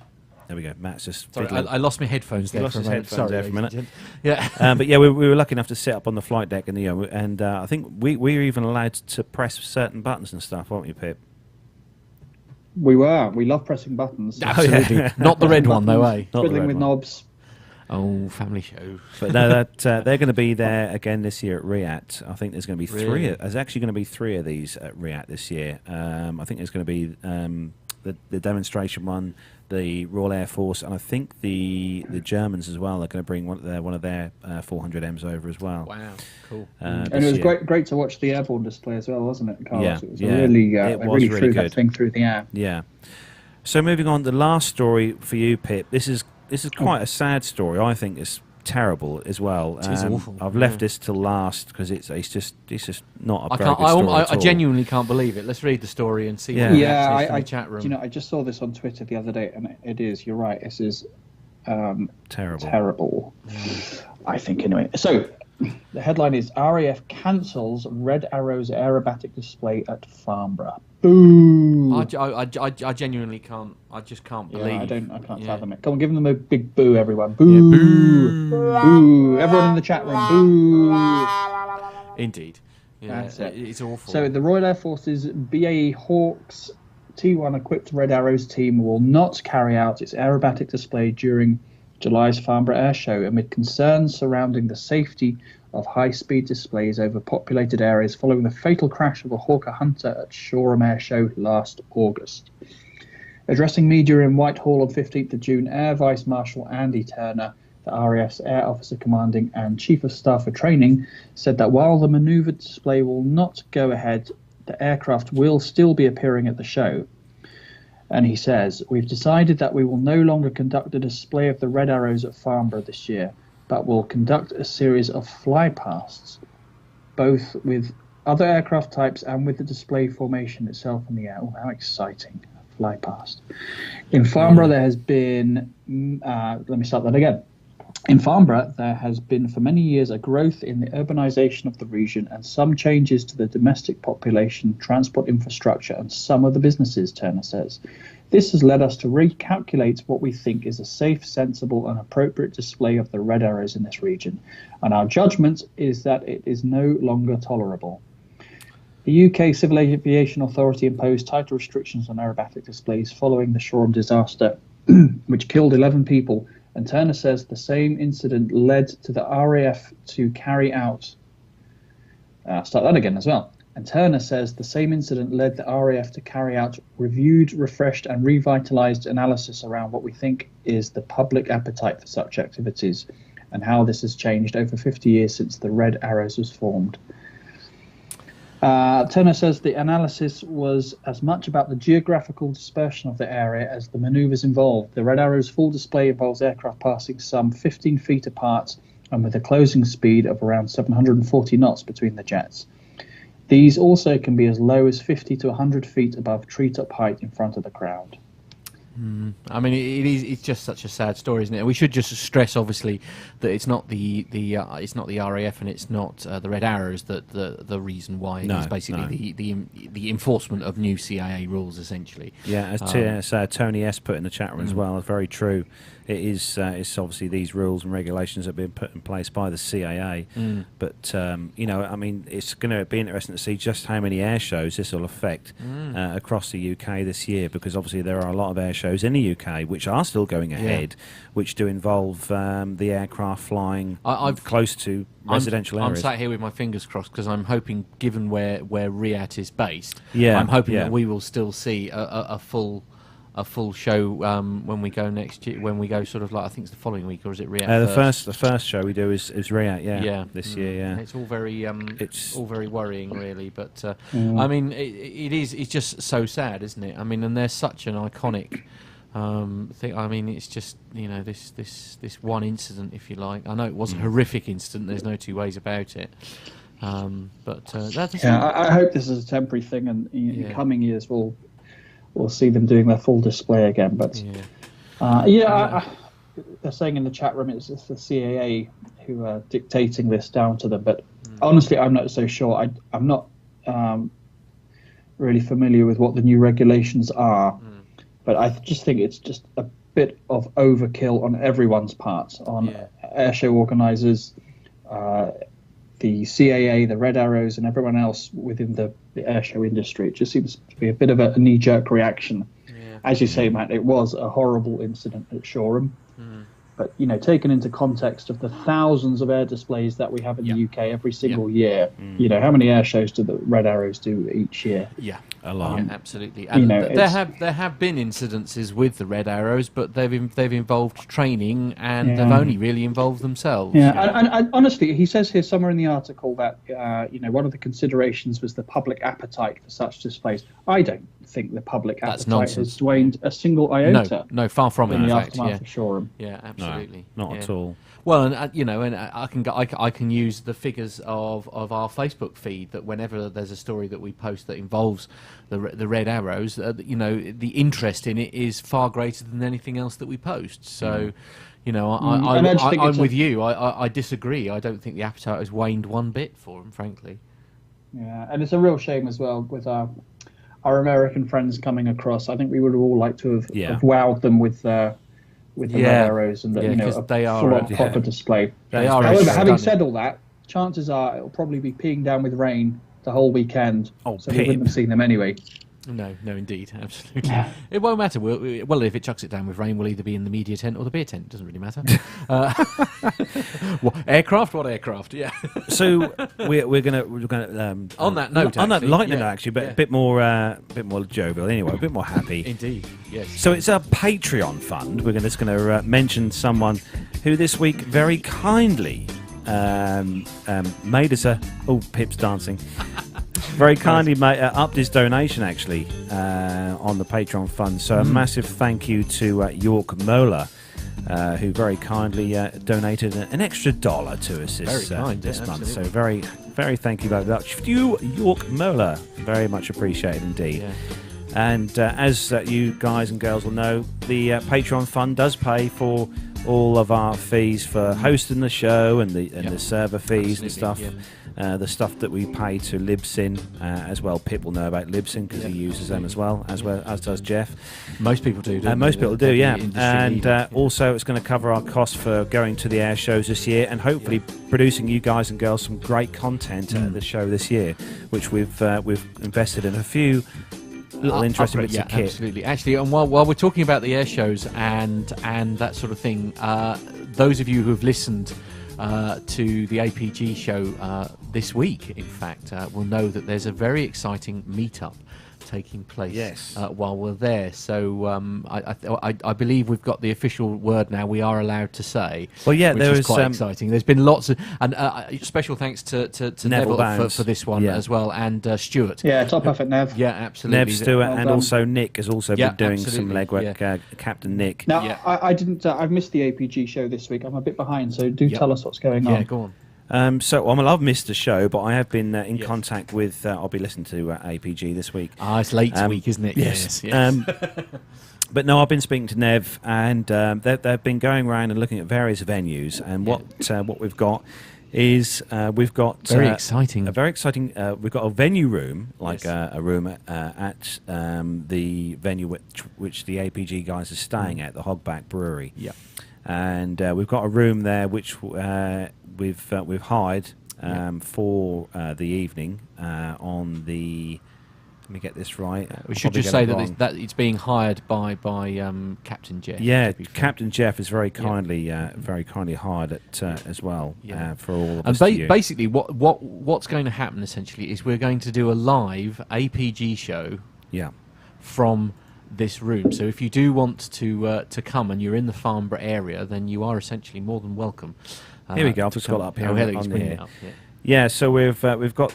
Matt's just... Sorry, I lost my headphones there for a minute. Sorry, for a minute. Yeah. But yeah, we were lucky enough to sit up on the flight deck, and I think we were even allowed to press certain buttons and stuff, weren't we, Pip? We were. We love pressing buttons. Absolutely. Not the red one, though, eh? Fiddling with knobs. Oh, family show. But no, they're going to be there again this year at Riyadh. I think there's going to be three. There's actually going to be 3 of these at Riyadh this year. I think there's going to be the demonstration one, the Royal Air Force, and I think the Germans as well are going to bring one of their 400Ms over as well. Wow, cool. And it was great to watch the airborne display as well, wasn't it, Carlos? Yeah, it was really threw good. That thing through the air. Yeah. So moving on, the last story for you, Pip. This is quite a sad story. I think it's terrible as well. It's awful. I've left this till last because it's just not a very good story at all. I genuinely can't believe it. Let's read the story and see. In the chat room. I just saw this on Twitter the other day, and it is. You're right. This is terrible. I think anyway. So the headline is RAF cancels Red Arrow's aerobatic display at Farnborough. Boo! I genuinely can't. I just can't believe. I can't fathom it. Come on, give them a big boo, everyone. Boo! Yeah, boo! Boo! Everyone in the chat room. Boo! Indeed. Yeah, that's it. It's awful. So the Royal Air Force's BAE Hawks T1 equipped Red Arrows team will not carry out its aerobatic display during July's Farnborough Air Show amid concerns surrounding the safety of high-speed displays over populated areas following the fatal crash of a Hawker Hunter at Shoreham Air Show last August. Addressing media in Whitehall on 15th of June, Air Vice Marshal Andy Turner, the RAF's Air Officer Commanding and Chief of Staff for Training, said that while the manoeuvre display will not go ahead, the aircraft will still be appearing at the show. And he says, "We've decided that we will no longer conduct a display of the Red Arrows at Farnborough this year, but will conduct a series of flypasts, both with other aircraft types and with the display formation itself in the air. Oh, how exciting. Fly past. In Farnborough, there has been... let me start that again. In Farnborough, there has been for many years a growth in the urbanisation of the region and some changes to the domestic population, transport infrastructure and some of the businesses, Turner says. This has led us to recalculate what we think is a safe, sensible and appropriate display of the red arrows in this region, and our judgment is that it is no longer tolerable. The UK Civil Aviation Authority imposed tighter restrictions on aerobatic displays following the Shoreham disaster, which killed 11 people, and Turner says the same incident led to the RAF to carry out... start that again as well. And Turner says the same incident led the RAF to carry out reviewed, refreshed and revitalised analysis around what we think is the public appetite for such activities and how this has changed over 50 years since the Red Arrows was formed. Turner says the analysis was as much about the geographical dispersion of the area as the manoeuvres involved. The Red Arrow's full display involves aircraft passing some 15 feet apart and with a closing speed of around 740 knots between the jets. These also can be as low as 50 to 100 feet above treetop height in front of the crowd. I mean, it's just such a sad story, isn't it? We should just stress, obviously, that it's not the RAF and it's not the Red Arrows that the reason why. It's basically the enforcement of new CIA rules, essentially. Yeah, as Tony S put in the chat room as well, very true. It is. It's obviously these rules and regulations have been put in place by the CAA. But you know, I mean, it's going to be interesting to see just how many air shows this will affect across the UK this year, because obviously there are a lot of air shows in the UK which are still going ahead, which do involve the aircraft flying close to residential areas. I'm sat here with my fingers crossed because I'm hoping, given where RIAT is based, I'm hoping that we will still see a full show when we go next year. When we go, sort of like, I think it's the following week, or is it RIAT? The first show we do is RIAT. This year. Yeah, it's all very all very worrying, really. But I mean, it's just so sad, isn't it? I mean, and there's such an iconic thing. I mean, it's just, you know, this one incident, if you like. I know it was a horrific incident. There's no two ways about it. But that's I hope this is a temporary thing, and in coming years we'll see them doing their full display again. But they're saying in the chat room it's the CAA who are dictating this down to them. But honestly, I'm not so sure. I'm not really familiar with what the new regulations are. But I just think it's just a bit of overkill on everyone's part, on airshow organisers, the CAA, the Red Arrows, and everyone else within the airshow industry. It just seems to be a bit of a knee-jerk reaction. As you say, Matt, it was a horrible incident at Shoreham. But, you know, taken into context of the thousands of air displays that we have in the UK every single year, you know, how many air shows do the Red Arrows do each year? A lot. Absolutely. And there have been incidences with the Red Arrows, but they've involved training, and they've only really involved themselves. And honestly, he says here somewhere in the article that you know, one of the considerations was the public appetite for such displays. I don't think the public appetite has waned a single iota. No, far from it. In the aftermath of Shoreham. Yeah, absolutely. No, not at all. Well, and you know, and I can use the figures of our Facebook feed, that whenever there's a story that we post that involves the Red Arrows, you know, the interest in it is far greater than anything else that we post. So, you know, I'm with you. I disagree. I don't think the appetite has waned one bit for them, frankly. Yeah, and it's a real shame as well with our American friends coming across. I think we would have all liked to have wowed them with the Red Arrows and you know, a full-on proper display. However, having said all that, chances are it'll probably be peeing down with rain the whole weekend, so we wouldn't have seen them anyway. No, indeed, absolutely. It won't matter. Well, if it chucks it down with rain, we'll either be in the media tent or the beer tent. It doesn't really matter. What aircraft? Yeah. So we're gonna on that note, on that lightning note, actually, but a bit more jovial. Anyway, a bit more happy. Indeed, yes. So it's a Patreon fund. We're just going to mention someone who this week very kindly made us Pip's dancing. Very kindly upped his donation, actually, on the Patreon fund. So a massive thank you to York Mola, who very kindly donated an extra $1 to us this month. So very, very thank you very much. Few York Mola, very much appreciated indeed. Yeah. And as you guys and girls will know, the Patreon fund does pay for all of our fees for hosting the show and the server fees and stuff. Yeah. The stuff that we pay to Libsyn as well. Pip will know about Libsyn because he uses them as does Jeff. Most people do. Most people do, yeah. And also, it's going to cover our costs for going to the air shows this year and hopefully producing you guys and girls some great content at the show this year, which we've invested in a few little interesting bits of kit. Absolutely. Actually, and while we're talking about the air shows and that sort of thing, those of you who have listened to the APG show this week, in fact, will know that there's a very exciting meetup taking place while we're there. So I believe we've got the official word now. We are allowed to say. Well, yeah, which is quite exciting. There's been lots of special thanks to Neville for this one as well, and Stuart. Yeah, top effort, Nev. Yeah, absolutely. Nev, Stuart, and also Nick has also been doing some legwork. Captain Nick. Now, I didn't. I've missed the APG show this week. I'm a bit behind, so do tell us what's going on. Yeah, go on. I've missed the show, but I have been in contact with. I'll be listening to APG this week. It's late week, isn't it? Yes. But no, I've been speaking to Nev, and they've been going around and looking at various venues. And what we've got is we've got very exciting. We've got a venue room, a room at the venue which the APG guys are staying at, the Hogback Brewery. Yeah. And we've got a room there which we've hired for the evening on the. Let me get this right. We should just say that it's being hired by Captain Jeff. Yeah, Captain Jeff is very kindly hired it as well for all of us. And basically, what's going to happen essentially is we're going to do a live APG show. Yeah. From this room. So if you do want to come and you're in the Farnborough area, then you are essentially more than welcome. Here we go. I've just got it up here. Yeah. So we've got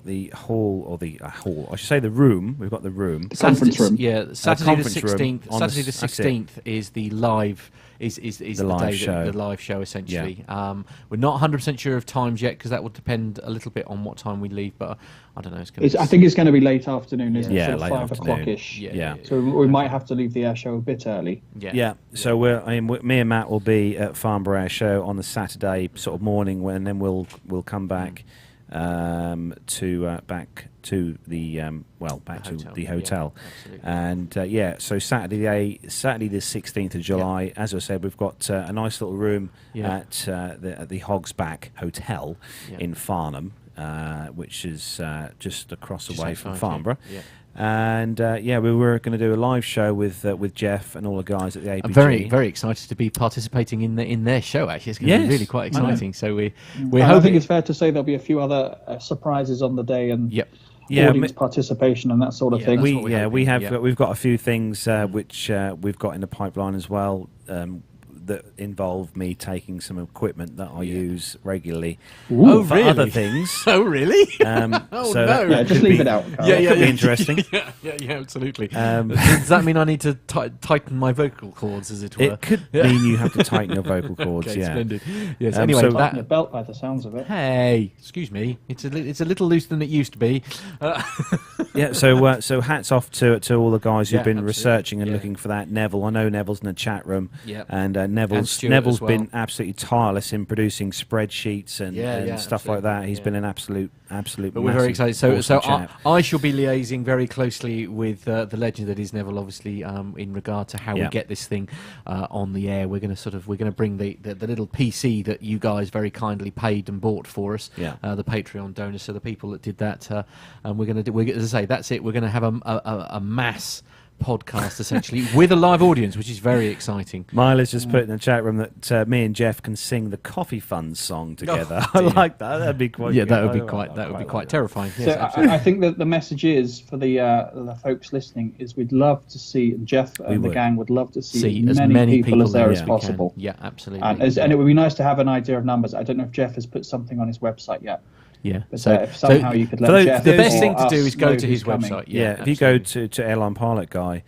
the hall, or the hall. I should say the room. We've got the room. Conference room. Yeah. Saturday the 16th. Saturday the 16th is the live. Is the live show. The live show essentially. Yeah. We're not 100% sure of times yet because that will depend a little bit on what time we leave. But I don't know. I think it's going to be late afternoon, isn't it? Yeah, late 5 o'clock-ish. Yeah. So we might have to leave the air show a bit early. Yeah. So me and Matt will be at Farnborough Air Show on the Saturday sort of morning, and then we'll come back back to the hotel. And so Saturday the 16th of July, as I said, we've got a nice little room at the Hogsback Hotel in Farnham, which is just across the way from Farnborough. And we were going to do a live show with Jeff and all the guys at the APG. I'm very, very excited to be participating in their show. Actually, it's going to be really quite exciting. So I think it's fair to say there'll be a few other surprises on the day and audience participation and that sort of thing. We've got a few things which we've got in the pipeline as well. That involve me taking some equipment that I use regularly for other things. Oh, really? Just leave it out. It could be interesting. yeah, absolutely. Does that mean I need to tighten my vocal cords, as it were? It could mean you have to tighten your vocal cords. Okay, splendid. Yes. Anyway, tighten the belt by the sounds of it. Hey, excuse me. It's a little looser than it used to be. So hats off to all the guys who've been researching and looking for that. Neville, I know Neville's in the chat room. Yeah. And Neville's been absolutely tireless in producing spreadsheets and stuff like that. He's been an absolute. But we're very excited. So I shall be liaising very closely with the legend that is Neville, obviously, in regard to how we get this thing on the air. We're going to bring the little PC that you guys very kindly paid and bought for us. The Patreon donors, so the people that did that, and we're going to do. As I say, that's it. We're going to have a mass podcast essentially with a live audience, which is very exciting. Mila's just put in the chat room that me and Jeff can sing the Coffee Fund song together. I like that. That'd be quite. Yeah, that would be quite terrifying. Yes, so I think that the message is for the folks listening is we'd love to see Jeff and the gang would love to see as many people as there as possible. Yeah, absolutely. And it would be nice to have an idea of numbers. I don't know if Jeff has put something on his website yet. Yeah. But if somehow you could let Jeff the best thing to do is go to his website. If you go to Airline Pilot Guy,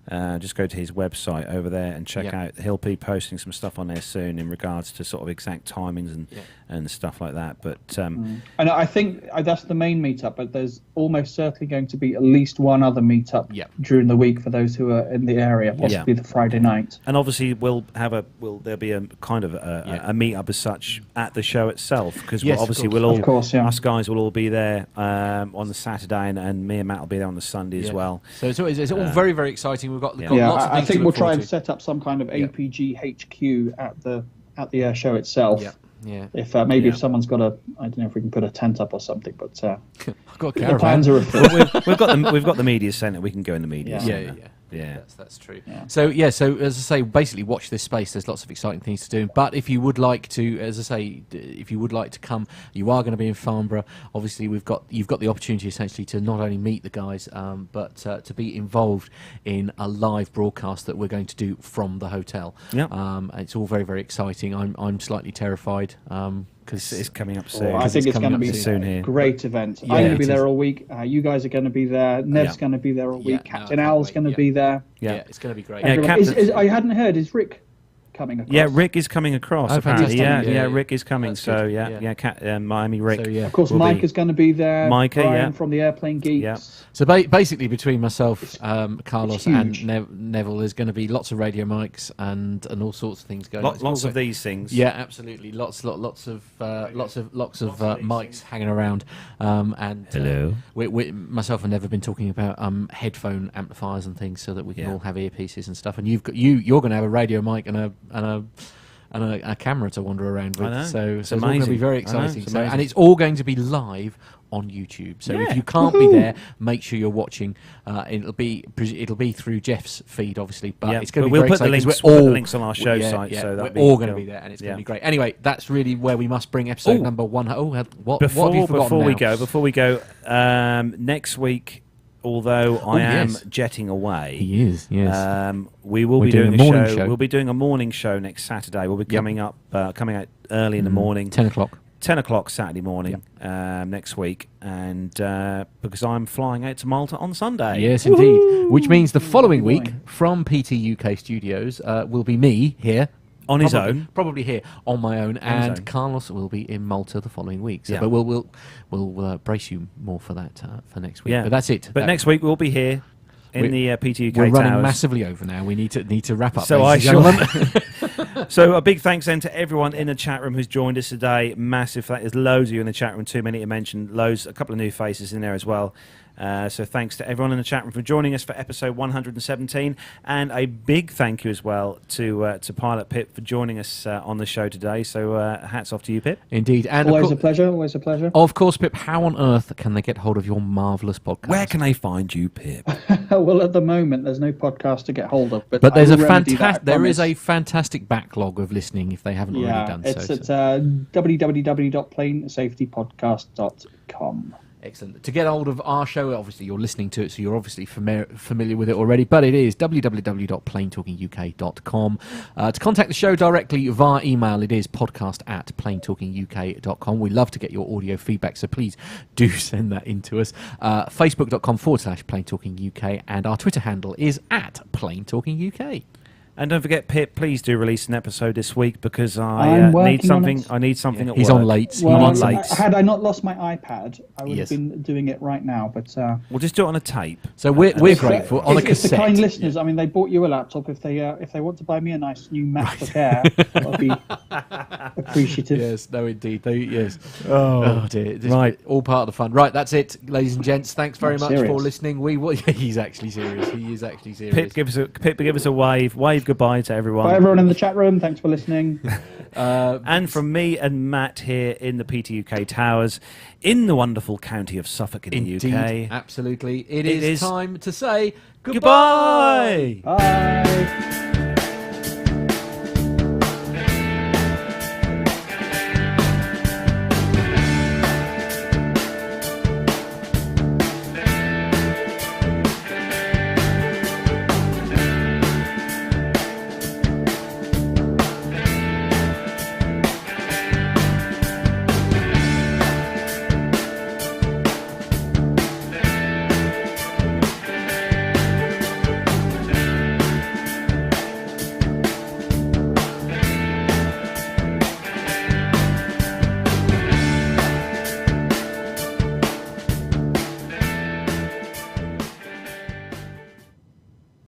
just go to his website over there and check out. He'll be posting some stuff on there soon in regards to sort of exact timings and stuff like that. But and I think that's the main meetup, but there's almost certainly going to be at least one other meetup during the week for those who are in the area, possibly the Friday night. And obviously there'll be a kind of a meetup as such at the show itself, because obviously us guys will all be there on the Saturday, and me and Matt will be there on the Sunday as well. So it's all very, very exciting. We've got lots of things I think we'll try and to. set up some kind of APG HQ at the air show itself. Yeah. If maybe if someone's got I don't know if we can put a tent up or something, but I've got the plans are afoot. we've got the media centre. We can go in the media centre. Yeah, that's true. So as I say, basically watch this space. There's lots of exciting things to do. But if you would like to, as I say, if you would like to come, you are going to be in Farnborough. Obviously, you've got the opportunity essentially to not only meet the guys, but to be involved in a live broadcast that we're going to do from the hotel. It's all very, very exciting. I'm slightly terrified. Because it's coming up soon. I think it's going to be a great event. I'm going to be there all week. You guys are going to be there. Nev's going to be there all week. Captain Al's going to be there. It's going to be great. I hadn't heard. Is Rick coming across? Yeah, Rick is coming across. Apparently. Rick is coming. That's so good. Miami Rick. So, of course, Mike is going to be there. Micah, Brian from the Airplane Geeks. So basically, between myself, Carlos, and Neville, there's going to be lots of radio mics and all sorts of things going. Lots of these things. Yeah, absolutely. Lots of mics hanging around. And hello. Myself and Nev have been talking about headphone amplifiers and things, so that we can all have earpieces and stuff. And you're going to have a radio mic and a camera to wander around with. So it's all going to be very exciting. And it's all going to be live on YouTube. So if you can't be there, make sure you're watching. It'll be through Jeff's feed, obviously, but it's going to be very exciting. We'll put the links on our show site. So we're all going to be there, and it's going to be great. Anyway, that's really where we must bring episode number 1. What have you forgotten Before we go, next week, although I am jetting away, he is. Yes, we will be doing a morning show. We'll be doing a morning show next Saturday. We'll be coming out early in the morning, 10 o'clock. 10 o'clock Saturday morning next week, and because I'm flying out to Malta on Sunday. Yes, indeed. Which means the following week from PT UK Studios will be me here. On his own, probably here on my own, and Carlos will be in Malta the following week. So, but we'll brace you more for that for next week. But that's it. But next week we'll be here in the PT UK We're running towers. massively over now. We need to wrap up. So So a big thanks then to everyone in the chat room who's joined us today. Massive thanks. There's loads of you in the chat room. Too many to mention. A couple of new faces in there as well. So thanks to everyone in the chat room for joining us for episode 117, and a big thank you as well to Pilot Pip for joining us on the show today. So hats off to you, Pip. Indeed, and always a pleasure. Always a pleasure. Of course, Pip. How on earth can they get hold of your marvellous podcast? Where can they find you, Pip? Well, at the moment, there's no podcast to get hold of, but there's there is a fantastic backlog of listening if they haven't already done so. It's at www.planesafetypodcast.com. Excellent. To get hold of our show, obviously you're listening to it, so you're obviously familiar with it already, but it is www.planetalkinguk.com. To contact the show directly via email, it is podcast@planetalkinguk.com. We love to get your audio feedback, so please do send that in to us. Facebook.com/planetalkinguk, and our Twitter handle is @planetalkinguk. And don't forget, Pip, please do release an episode this week, because I need something. I need something at work. He's on late. Had I not lost my iPad, I would have been doing it right now. But we'll just do it on a tape. So we're grateful on a cassette. It's the kind listeners. I mean, they bought you a laptop. If they want to buy me a nice new MacBook Air, that would be appreciative. Yes, no, indeed. Yes. Oh dear. Right, all part of the fun. Right, that's it, ladies and gents. Thanks very much for listening. He's actually serious. He is actually serious. Pip, give us a wave. Wave goodbye to everyone. Bye, everyone in the chat room. Thanks for listening. And from me and Matt here in the PTUK Towers in the wonderful county of Suffolk in the UK. Absolutely. It is time to say goodbye. Bye.